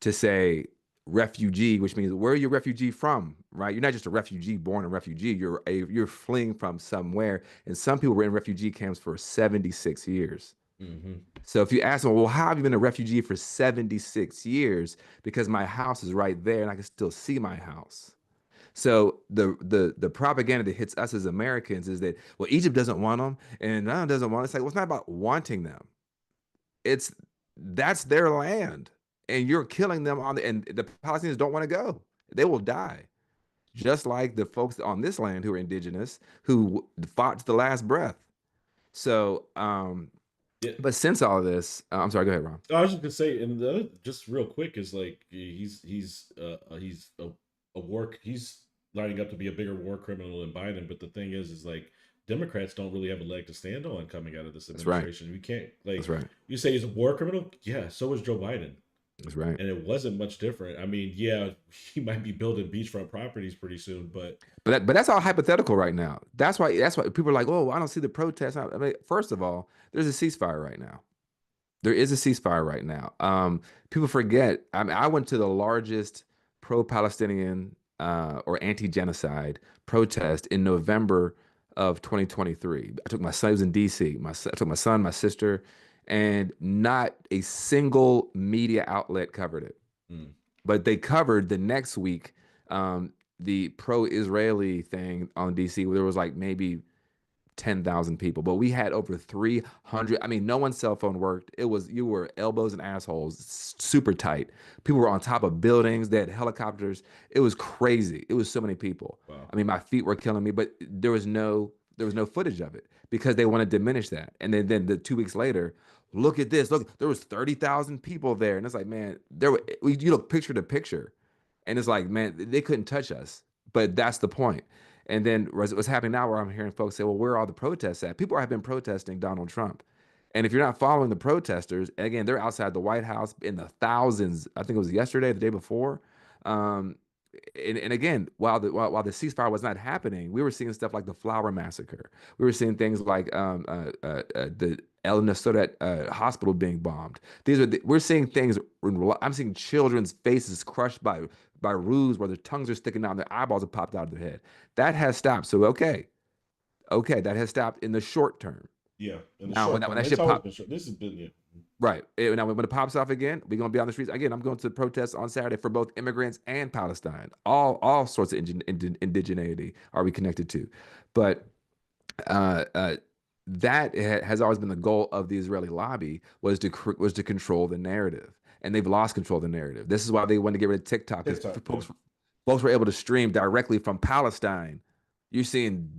to say refugee, which means where are you a refugee from, right? You're not just a refugee born a refugee. You're fleeing from somewhere. And some people were in refugee camps for 76 years. So if you ask them, well, how have you been a refugee for 76 years? Because my house is right there and I can still see my house. So the propaganda that hits us as Americans is that, well, Egypt doesn't want them and none doesn't want them. It's like, well, it's not about wanting them. That's their land. And you're killing them and the Palestinians don't want to go. They will die. Just like the folks on this land who are indigenous, who fought to the last breath. So, but since all of this, I'm sorry, go ahead, Ron. I was just gonna say, and the other, just real quick, is like he's lining up to be a bigger war criminal than Biden. But the thing is like Democrats don't really have a leg to stand on coming out of this administration. We can't That's right. You say he's a war criminal, yeah. So is Joe Biden. That's right. And it wasn't much different. I mean, yeah, he might be building beachfront properties pretty soon, but that's all hypothetical right now. That's why people are like, oh, I don't see the protests. I mean, first of all, there's a ceasefire right now. There is a ceasefire right now. People forget. I mean, I went to the largest pro-Palestinian or anti-genocide protest in November of 2023. I took my son. He was in DC. I took my son, my sister, and not a single media outlet covered it. But they covered the next week the pro-Israeli thing on DC, where there was like maybe 10,000 people, but we had over 300. I mean, no one's cell phone worked. You were elbows and assholes, super tight. People were on top of buildings. They had helicopters. It was crazy. It was so many people. Wow. I mean, my feet were killing me, but there was no footage of it because they want to diminish that. And then the 2 weeks later, look at this. Look, there was 30,000 people there, and it's like, man, you look picture to picture, and it's like, man, they couldn't touch us. But that's the point. And then what's happening now, where I'm hearing folks say, well, where are all the protests at? People have been protesting Donald Trump. And if you're not following the protesters, and again, they're outside the White House in the thousands. I think it was yesterday, the day before. Um, and again, while the ceasefire was not happening, we were seeing stuff like the Flower Massacre. We were seeing things like the El Nasoret hospital being bombed. We're seeing things. I'm seeing children's faces crushed by roofs where their tongues are sticking out, and their eyeballs have popped out of their head. That has stopped. So okay, that has stopped in the short term. Yeah, in the Now, short when term, that it's shit always pop, been short. This has been right. Now, when it pops off again, we're gonna be on the streets again. I'm going to protests on Saturday for both immigrants and Palestine. All sorts of indigeneity are we connected to, but uh, uh, has always been the goal of the Israeli lobby was to control the narrative, and they've lost control of the narrative. This is why they wanted to get rid of TikTok, because folks were able to stream directly from Palestine. You're seeing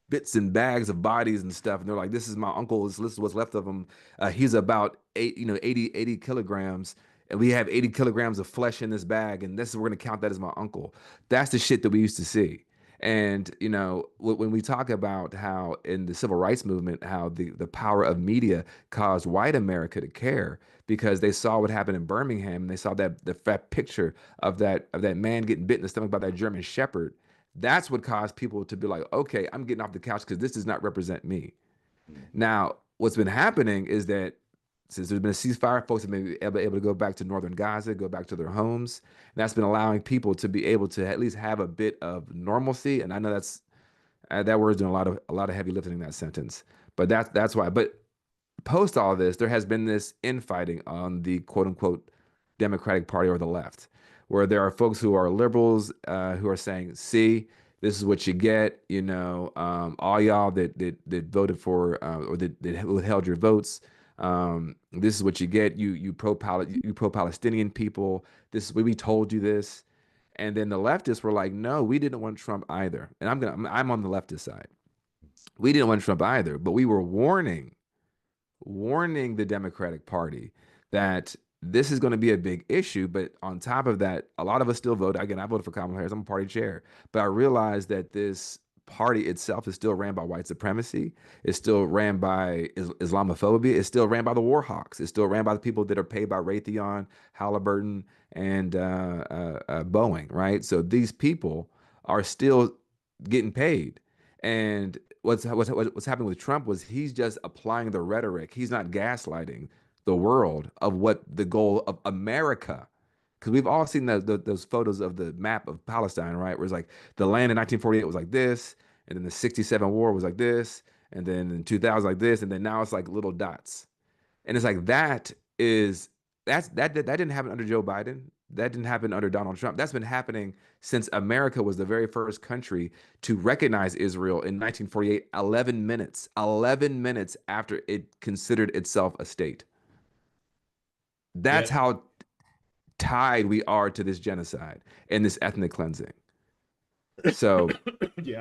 bits and bags of bodies and stuff, and they're like, "This is my uncle. This is what's left of him. He's about 80 kilograms." And we have 80 kilograms of flesh in this bag, and we're gonna count that as my uncle. That's the shit that we used to see. And when we talk about how in the civil rights movement, how the power of media caused white America to care because they saw what happened in Birmingham, and they saw that picture of that man getting bit in the stomach by that German Shepherd. That's what caused people to be like, okay, I'm getting off the couch because this does not represent me. Now, what's been happening is that since there's been a ceasefire, folks have been able to go back to northern Gaza, go back to their homes. And that's been allowing people to be able to at least have a bit of normalcy. And I know that word's doing a lot of heavy lifting in that sentence. But that's why. But post all this, there has been this infighting on the quote unquote Democratic Party or the left, where there are folks who are liberals who are saying, "See, this is what you get." All y'all that voted for or that withheld your votes. This is what you get. You pro-Palestinian people. This is we told you this. And then the leftists were like, "No, we didn't want Trump either." And I'm on the leftist side. We didn't want Trump either, but we were warning the Democratic Party that this is going to be a big issue. But on top of that, a lot of us still vote. Again, I voted for Kamala Harris. I'm a party chair. But I realized that this party itself is still ran by white supremacy. It's still ran by Islamophobia. It's still ran by the war hawks. It's still ran by the people that are paid by Raytheon, Halliburton, and Boeing, right? So these people are still getting paid. And what's happening with Trump was he's just applying the rhetoric. He's not gaslighting the world of what the goal of America. Because we've all seen those photos of the map of Palestine, right? Where it's like the land in 1948 was like this, and then the 67 war was like this, and then in 2000 like this, and then now it's like little dots. And it's like that didn't happen under Joe Biden. That didn't happen under Donald Trump. That's been happening since America was the very first country to recognize Israel in 1948, 11 minutes after it considered itself a state. That's how tied we are to this genocide and this ethnic cleansing. So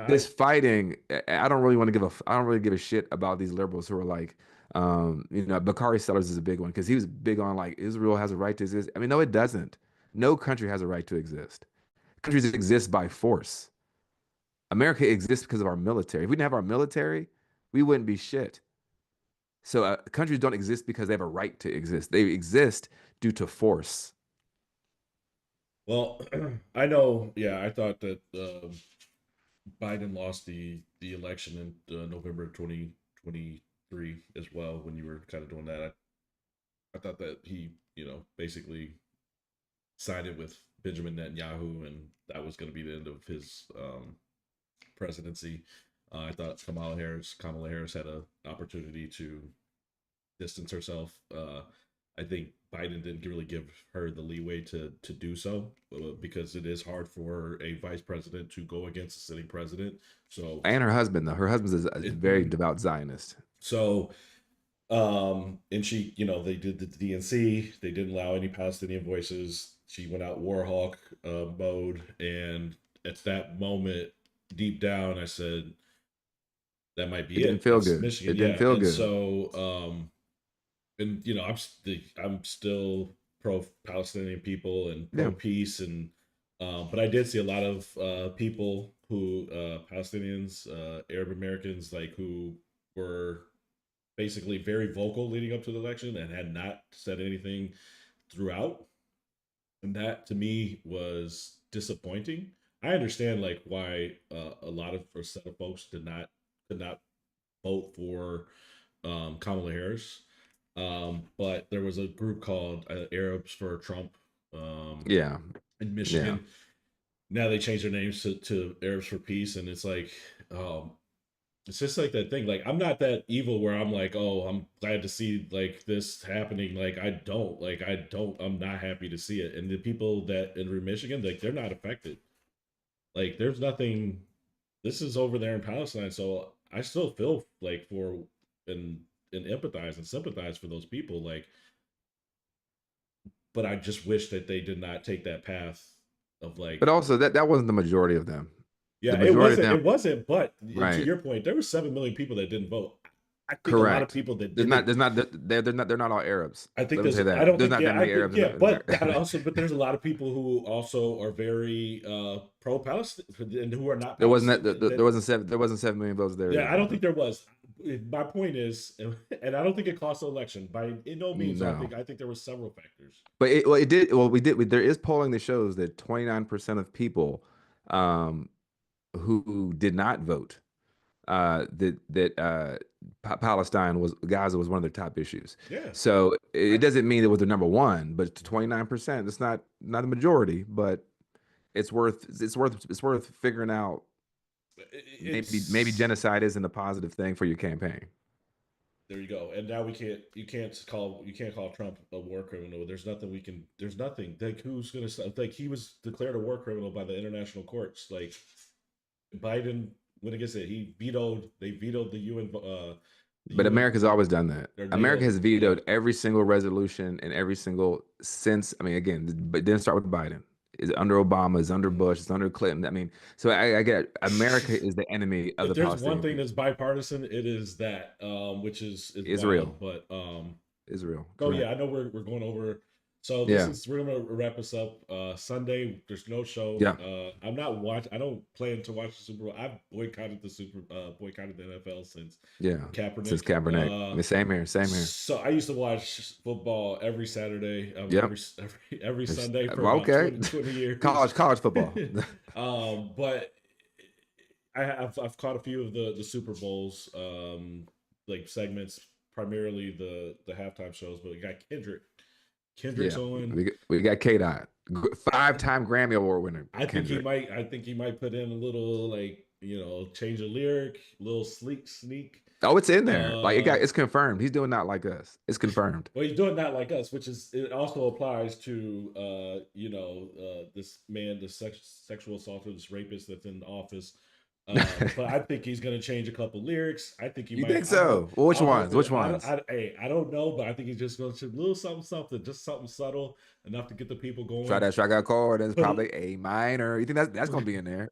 this fighting, I don't really give a shit about these liberals who are like, Bakari Sellers is a big one because he was big on like Israel has a right to exist. I mean, no, it doesn't. No country has a right to exist. Countries exist by force. America exists because of our military. If we didn't have our military, we wouldn't be shit. So countries don't exist because they have a right to exist. They exist due to force. Well, I know. Yeah, I thought that Biden lost the election in November 2023 as well. When you were kind of doing that, I thought that he, basically sided with Benjamin Netanyahu, and that was going to be the end of his presidency. I thought Kamala Harris had an opportunity to distance herself. I think Biden didn't really give her the leeway to do so because it is hard for a vice president to go against a sitting president. So, and her husband, though, her husband is a very devout Zionist. So, and she, they did the DNC. They didn't allow any Palestinian voices. She went out war hawk mode, and at that moment, deep down, I said, that might be it. Didn't feel good. Michigan. It didn't feel good. So, I'm still pro Palestinian people and pro peace, and But I did see a lot of people who Palestinians, Arab Americans, like who were basically very vocal leading up to the election and had not said anything throughout. And that to me was disappointing. I understand like why a lot of or set of folks could not vote for Kamala Harris. But there was a group called Arabs for Trump Yeah, in yeah. Michigan. Now they changed their names to Arabs for Peace, and um, it's just like that thing. Like I'm not that evil where I'm like, oh, I'm glad to see like this happening. Like I don't, I'm not happy to see it. And the people that in Michigan, like they're not affected. Like there's nothing. This is over there in Palestine, so I still feel like for and and empathize and sympathize for those people. Like, but I just wish that they did not take that path of But like, also that wasn't the majority of them. The yeah, majority of them, it wasn't. But to right? your point, there were 7 million people that didn't vote. I think a lot of Correct. people that didn't. They're not all Arabs. I think Let me there's. say I that. don't There's think. not that Yeah, I many think. Arabs in, Yeah, in but that America. also. But there's a lot of people who also are very pro Palestine and who are not There wasn't Palestinian. there wasn't 7 million votes there Yeah, I either. don't think there was. My point is, and I don't think it cost the election by in no means. No. I think there were several factors. But it did. Well, there is polling that shows that 29% of people um, who did not vote Palestine was Gaza was one of their top issues. Yeah, So it I, doesn't mean it was the number one, but 29%. It's not a majority, but it's worth figuring out. Maybe it's genocide isn't a positive thing for your campaign. there you go. And now you can't call Trump a war criminal. There's nothing we can. There's nothing like who's gonna stop. Like he was declared a war criminal by the international courts. Like Biden went against it. They vetoed the UN. The But UN America's always done that. or America NATO. has Yeah, vetoed every single resolution and every single since. I mean, again, but didn't start with Biden. Is under Obama, is under Bush, is under Clinton. I mean, so I get it. America is the enemy of if the there's one Palestinian thing people. that's bipartisan, it is that, which is Israel, wild. But Israel, oh yeah, correct. I know we're going over. So Yeah, we're gonna wrap us up. Sunday, there's no show. yeah, I'm not watch. I don't plan to watch the Super Bowl. I've boycotted the NFL since yeah. Since Kaepernick. Kaepernick. I mean, same here, same here. So I used to watch football every Saturday, Yep. every Sunday for Well, about okay. 20 years. College football. But I've caught a few of the Super Bowls, like segments, primarily the halftime shows. But we got Kendrick's Yeah, on. we got K Dot, 5-time Grammy Award winner. I think he Kendrick. might. I think he might put in a little like change a lyric, a little sneak. Oh, it's in there. Like Uh, it's confirmed. He's doing Not Like Us. It's confirmed. well, he's doing that like us, which is it also applies to this man, the sexual assaulter, this rapist that's in office. But I think he's gonna change a couple lyrics. I think he You might. think so? Well, which I'm ones? hoping. Which ones? I don't know, but I think he's just gonna do a little something, just something subtle enough to get the people Try going. that strikeout chord. That's Put a, probably A minor. You think that's gonna be in there?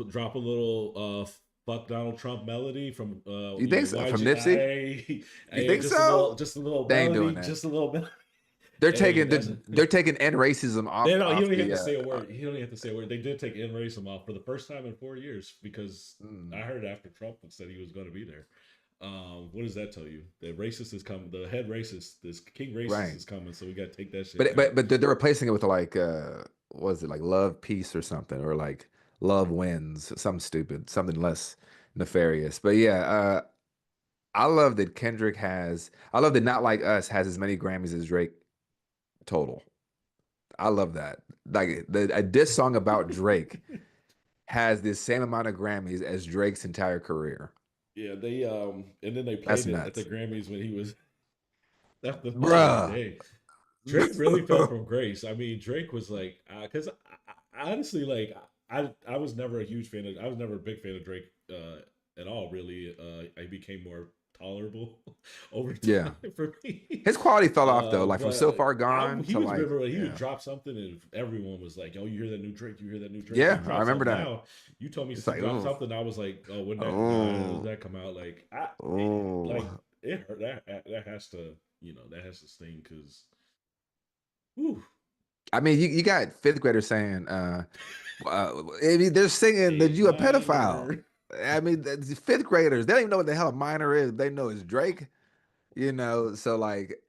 drop a little fuck Donald Trump melody from You think so? From Nipsey? YGI. You think so? Just a little They ain't melody, doing that. just a little melody. They're Hey, taking that's they're taking end racism off he don't off even have the. to say a word. He don't even have to say a word. They did take in racism off for the first time in 4 years because I heard after Trump said he was going to be there. What does that tell you? The racist is coming. The head racist, this king racist Right. is coming. So we got to take that shit. But they're replacing it with like what was it like love peace or something or like love wins something stupid something less nefarious. But yeah, I love that I love that Not Like Us has as many Grammys as Drake total. I love that. Like a diss song about Drake has the same amount of Grammys as Drake's entire career. Yeah, they and then they That's played it at the nuts. Grammys when he was. That's the thing. Like, Bruh. dang, Drake really fell from grace. I mean, Drake was like, because honestly, like, I was never a huge fan of. I was never a big fan of Drake at all. Really, I became more tolerable over Yeah. time for me. His quality fell off though, like from So Far Gone He to was like remember he yeah. would drop something and everyone was like, "Oh, you hear that new Drake? You hear that new Drake?" Yeah, He dropped I remember something that. now. You told me It's to like, drop ooh, something. I was like, "Oh, when does oh, that come out?" Like, like oh. it hurt. That has to that has to sting because, whew, I mean, you got fifth graders saying, I mean, they're singing that A you a pedophile. minor. I mean, the fifth graders, they don't even know what the hell a minor is. They know it's Drake, So like,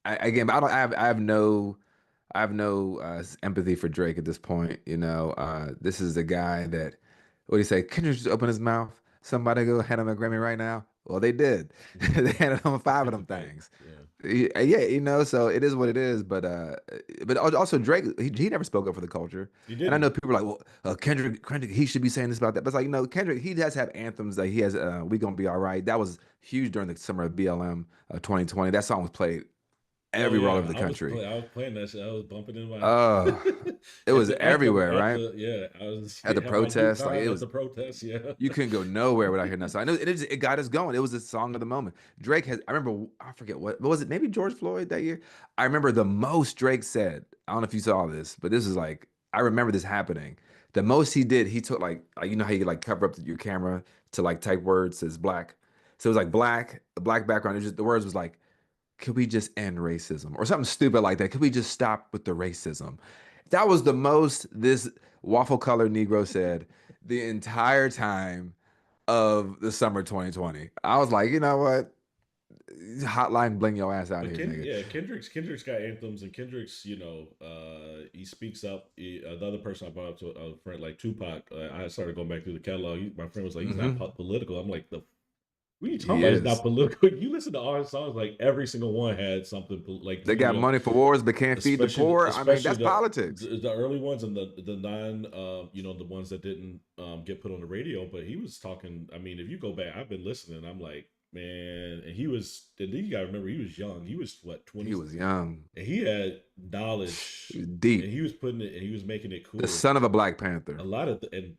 again, I have no empathy for Drake at this point. This is a guy that, what do you say? Kendrick just opened his mouth. Somebody go hand him a Grammy right now. Well, they did. They handed him five of them things. Yeah. Yeah, so it is what it is. But also Drake, he never spoke up for the culture. He And I know didn't. people are like, well, Kendrick, he should be saying this about that. But it's like, Kendrick, he does have anthems that he has. We gonna be all right. That was huge during the summer of BLM 2020. That song was played Oh everywhere all yeah, over the country. I was playing that shit. I was bumping in my Uh, it at was the at the everywhere, at right? the yeah. I was At the have my new protest, like car it at was, the protest. Yeah. you couldn't go nowhere without hearing that song. I know it got us going. It was the song of the moment. Drake has, I remember, I forget what was it? Maybe George Floyd that year. I remember the most Drake said. I don't know if you saw this, but this is like, I remember this happening. The most he did, he took like you know how you like cover up your camera to like type words as black. So it was like black, a black background. It just the words was like, could we just end racism or something stupid like that? Could we just stop with the racism? That was the most this waffle colored Negro said the entire time of the summer 2020. I was like, you know what? Hotline bling your ass out But here, nigga. Kendrick's got anthems, and Kendrick's, he speaks up. The other person I brought up to a friend like Tupac, I started going back through the catalog. My friend was like, he's not political. I'm like, what are you talking He about? He's not is. political. You listen to all his songs, like every single one had something like They got money for wars but can't feed the poor. I mean, especially that's politics. the early ones and the non the ones that didn't get put on the radio. But he was talking. I mean, if you go back, I've been listening. I'm like, man, and you gotta remember he was young. He was what, 20? He was young. And he had knowledge, He was and deep. he was putting it, and he was making it cool. The son of a Black Panther. A lot of and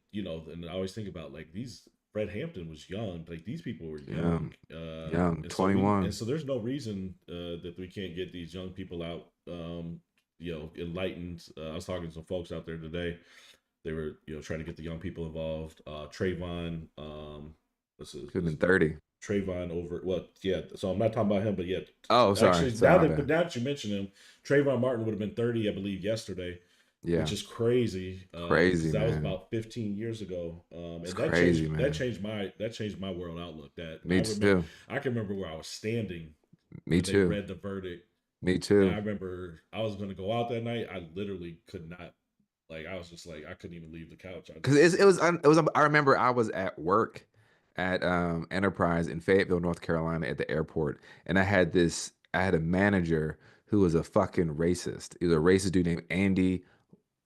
I always think about like these. Fred Hampton was young. Like these people were young, young, 21. And so there's no reason that we can't get these young people out, enlightened. I was talking to some folks out there today. They were, trying to get the young people involved. Trayvon, Could have been 30. Trayvon over. Well, yeah. So I'm not talking about him, but yeah. Oh, sorry. Actually, sorry now that you mention him, Trayvon Martin would have been 30, I believe, yesterday. Yeah. Which is crazy. Crazy, that was man. about 15 years ago. And It's that crazy, changed man. that changed my world outlook. Me too. I can remember where I was standing Me when too. they read the verdict. Me And too. I remember I was gonna go out that night. I literally could not, like, I was just like, I couldn't even leave the couch. Because it was I remember I was at work at Enterprise in Fayetteville, North Carolina at the airport, and I had a manager who was a fucking racist. He was a racist dude named Andy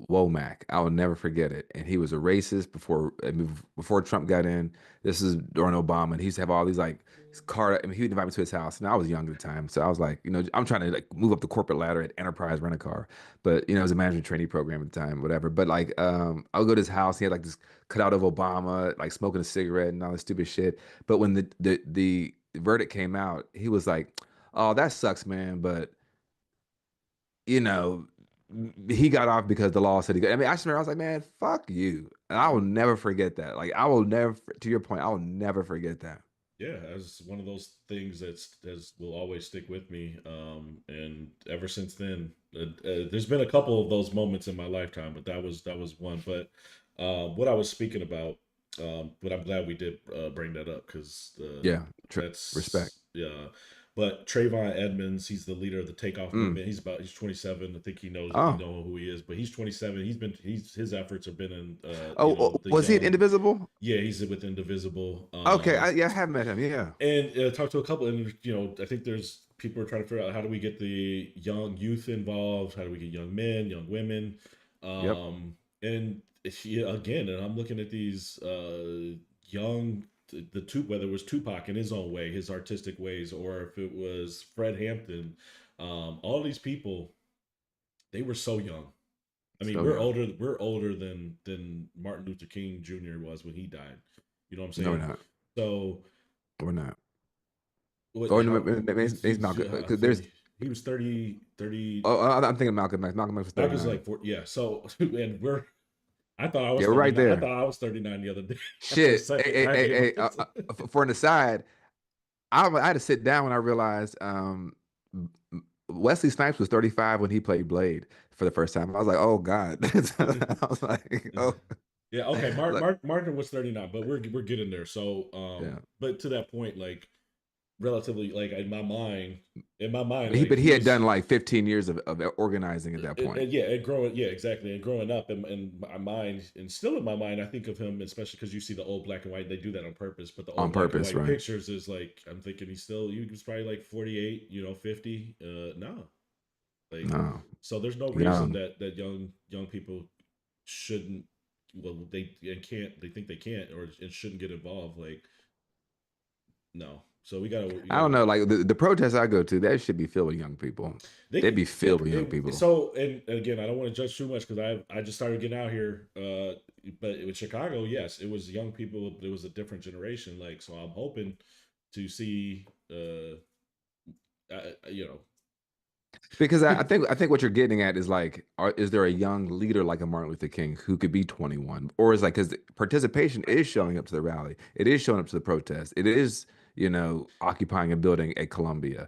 Womack. I will never forget it. And he was a racist before Trump got in. This is during Obama, and he used to have all these like car. I mean, he would invite me to his house, and I was young at the time, so I was like, I'm trying to like move up the corporate ladder at Enterprise Rent a Car, but it was a management trainee program at the time, whatever. But like, I'll go to his house. He had like this cutout of Obama, like smoking a cigarette and all this stupid shit. But when the verdict came out, he was like, "Oh, that sucks, man," but you know, he got off because the law said he got. I mean, I just remember I was like, man, fuck you. And I will never forget that. Like, I will never, to your point, I will never forget that. Yeah, as one of those things will always stick with me. And ever since then, there's been a couple of those moments in my lifetime, but that was one. But what I was speaking about, but I'm glad we did bring that up because that's respect. Yeah. But Trayvon Edmonds, he's the leader of the Takeoff movement. He's 27. I think he knows who he is, but he's 27. His efforts have been in. Was he at Indivisible? Yeah, he's with Indivisible. Okay, I have met him. Yeah, and talked to a couple, and I think there's people are trying to figure out how do we get the young youth involved, how do we get young men, young women, and again, and I'm looking at these young. Whether it was Tupac in his own way, his artistic ways, or if it was Fred Hampton, all these people, they were so young. I mean, we're older than Martin Luther King Jr. was when he died. You know what I'm saying? No, we're not. So we're not. He's not good because there's. He was 30. Oh, I'm thinking Malcolm X. Malcolm X was 39. Malcolm's like 40, yeah. So and we're. I thought I was right there. I thought I was 39 the other day. Shit. Hey, for an aside, I had to sit down when I realized Wesley Snipes was 35 when he played Blade for the first time. I was like, oh God. I was like, oh, Yeah, okay. like, Martin was 39, but we're getting there. So, yeah. but to that point, like relatively, like in my mind, But like he he had done was, like 15 years of organizing at that point. yeah, and growing, yeah, exactly, and growing up in my mind, and still in my mind, I think of him, especially because you see the old black and white. They do that on purpose, but the On old black and purpose, white right? pictures is like I'm thinking he was probably like 48, 50. No, like No, so there's no reason young. that young people shouldn't, well, they can't, they think they can't or it shouldn't get involved, like no. So we I don't gotta know. Like the protests I go to, that should be filled with young people. They'd be filled with young people. so, and again, I don't want to judge too much because I just started getting out here, but with Chicago, yes, it was young people, but it was a different generation, like, so I'm hoping to see you know, Because I think what you're getting at is like, is there a young leader like a Martin Luther King who could be 21, or is like because participation is showing up to the rally, it is showing up to the protest, it is occupying a building at Columbia,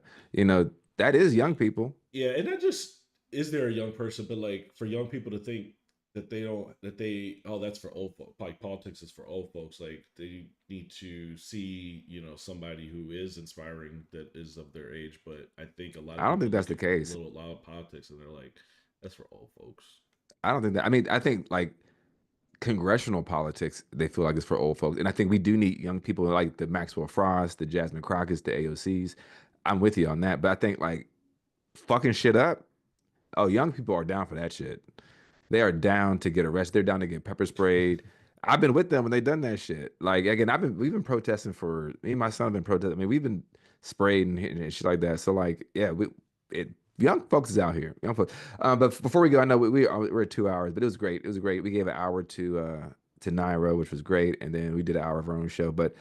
that is young people. yeah, and that just is there a young person, but like for young people to think that they don't, that they, oh, that's for old folks, like politics is for old folks, like they need to see, somebody who is inspiring that is of their age. But I think a lot of I don't people think that's look the at case. little loud politics and they're like, that's for old folks. I don't think that. I mean, I think like congressional politics, they feel like it's for old folks, and I think we do need young people like the Maxwell Frost, the Jasmine Crockett's, the AOCs. I'm with you on that, but I think like fucking shit up. Oh, young people are down for that shit. They are down to get arrested. They're down to get pepper sprayed. I've been with them when they done that shit. Like again, we've been protesting for me and my son have been protesting. I mean, we've been sprayed and hitting and shit like that. So like, yeah, it young folks is out here. Young folks. But before we go, I know we're at 2 hours, but it was great. It was great. We gave an hour to Nayra, which was great, and then we did an hour of our own show. But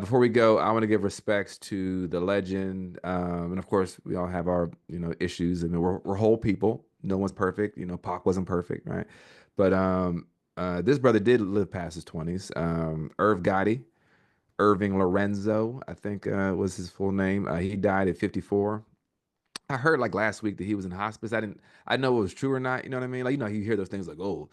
before we go, I want to give respects to the legend, and of course, we all have our issues. I mean, we're whole people. No one's perfect. Pac wasn't perfect, right? But this brother did live past his 20s. Irv Gotti, Irving Lorenzo, I think was his full name. He died at 54. I heard like last week that he was in hospice. I didn't know it was true or not. You know what I mean? Like, you hear those things like, oh,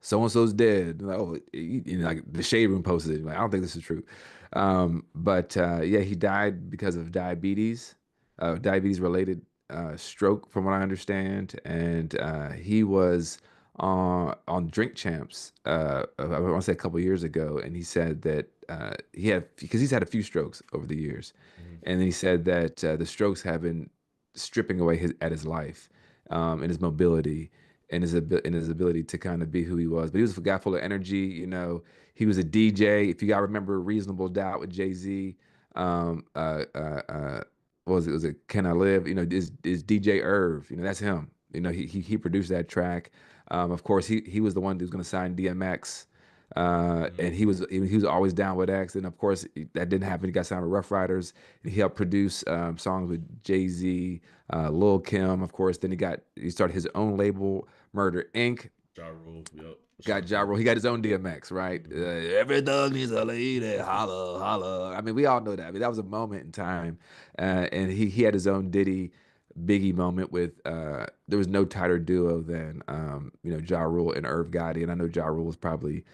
so and so's dead. Like, oh, like the Shade Room posted it. Like, I don't think this is true. But yeah, he died because of diabetes, diabetes related stroke, from what I understand. And he was on Drink Champs, I want to say a couple years ago. And he said that because he's had a few strokes over the years. Mhm. And he said that the strokes have been stripping away his life, and his mobility and his ability to kind of be who he was. But he was a guy full of energy. He was a DJ. If you got to remember Reasonable Doubt with Jay-Z, what was it? Was it Can I Live? Is DJ Irv? That's him. He produced that track. Of course, he was the one who was going to sign DMX. And he was always down with X, and of course that didn't happen. He got signed with Rough Riders, and he helped produce songs with Jay-Z, Lil Kim, of course. Then he started his own label, Murder Inc. Ja Rule, yep. Got Ja Rule. He got his own DMX, right? Every thug needs a lady, holla, holla. I mean, we all know that. I mean, that was a moment in time, and he had his own Diddy, Biggie moment with. There was no tighter duo than Ja Rule and Irv Gotti, and I know Ja Rule was probably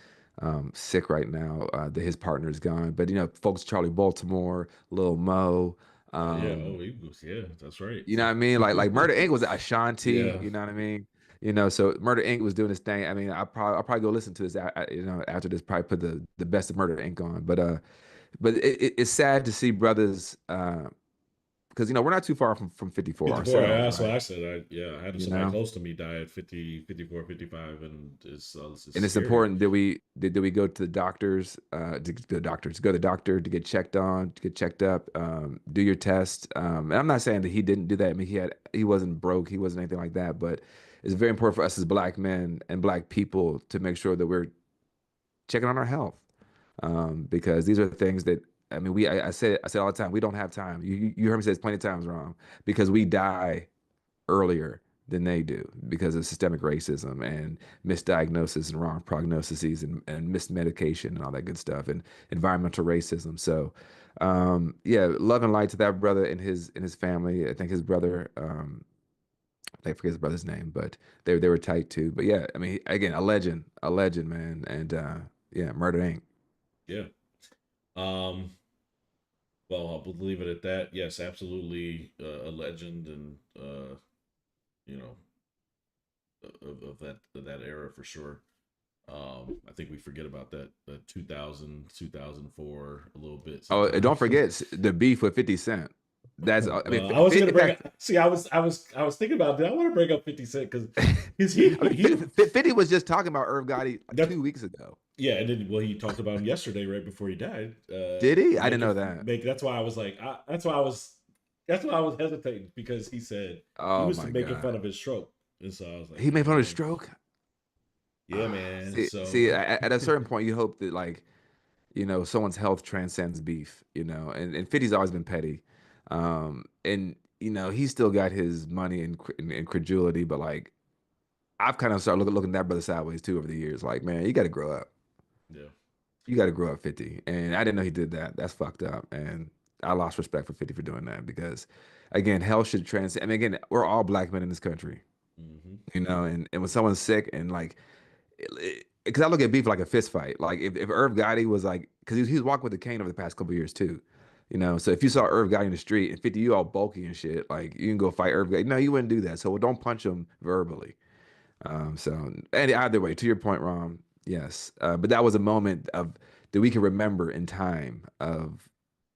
sick right now that his partner is gone. But folks, Charlie Baltimore, Lil Mo. Yeah, oh, he was, yeah, that's right. You know what I mean? Like Murder Inc. was Ashanti. Yeah. You know what I mean? So Murder Inc. was doing his thing. I mean, I'll probably go listen to this. After this, probably put the best of Murder Inc. on. But it's sad to see brothers. Because we're not too far from 54 54, ourselves, that's what right? I said. I had You somebody know, close to me die at 50, 54, 55, and it's and it's scary. important that we go to the doctors, go to the doctor to get checked on, to get checked up, do your test. And I'm not saying that he didn't do that. I mean, he wasn't broke, he wasn't anything like that. But it's very important for us as Black men and Black people to make sure that we're checking on our health, because these are things that. I mean, I say all the time, we don't have time. You heard me say this plenty of times, wrong, because we die earlier than they do because of systemic racism and misdiagnosis and wrong prognoses and missed medication and all that good stuff and environmental racism. So, yeah, love and light to that brother and his family. I think his brother I forget his brother's name, but they were tight too. But yeah, I mean, again, a legend, man. And yeah, Murder Inc. Yeah. Um, well, I'll leave it at that. Yes, absolutely, a legend, and you know, of that era for sure. I think we forget about that 2000, 2004 a little bit Oh, and don't sometimes. forget the beef with 50 Cent. That's I mean, I was gonna bring 50, up. See, I was thinking about. Did I want to bring up 50 Cent because I mean, he 50 was just talking about Irv Gotti that 2 weeks ago. yeah, and then well he talked about him yesterday right before he died. Did he? I didn't know that. That's why I was like that's why I was hesitating because he said he Oh was my making fun God. of his stroke, and so I was like, He made fun of his man, stroke. yeah, man. See, So at a certain point, you hope that like, someone's health transcends beef, and 50's always been petty. And he's still got his money and credulity, but like I've kind of started looking at that brother sideways too over the years. Like, man, you got to grow up. yeah, You got to grow up, 50. And I didn't know he did that. That's fucked up. And I lost respect for 50 for doing that because, again, health should transcend. I mean, again, we're all black men in this country, hmm and when someone's sick and like, because I look at beef like a fist fight. Like if Irv Gotti was like, because he was walking with a cane over the past couple of years too, So if you saw Irv Gotti in the street and 50, you all bulky and shit, like you can go fight Irv Gotti. No, you wouldn't do that. So don't punch him verbally. And either way, to your point, Rom, yes. But that was a moment that we can remember in time of,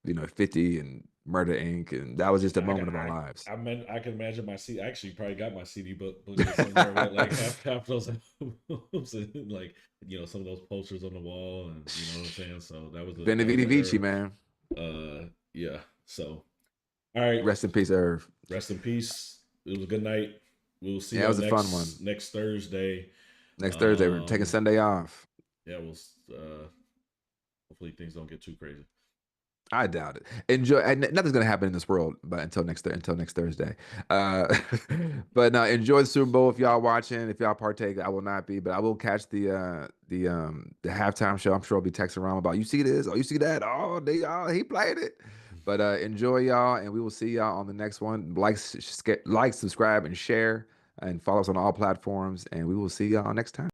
50 and Murder Inc. And that was just a I moment of our lives. I can imagine my CD. I actually probably got my CD booklet somewhere with like half those albums and like some of those posters on the wall, and you know what I'm saying. So Veni that was Vidi an Vici, era. man. Yeah. So all right, Rest in peace, Irv. rest in peace. It was a good night. We'll see Yeah, it y'all was a fun one. next Thursday. Next Thursday, we're taking Sunday off. Yeah, we'll hopefully things don't get too crazy. I doubt it. Enjoy. And nothing's gonna happen in this world, but until next Thursday. Uh, but no, enjoy the Super Bowl if y'all watching. If y'all partake, I will not be, but I will catch the halftime show. I'm sure I'll be texting around about you see this, oh you see that, he played it. But enjoy y'all, and we will see y'all on the next one. Like, subscribe, and share, and follow us on all platforms, and we will see y'all next time.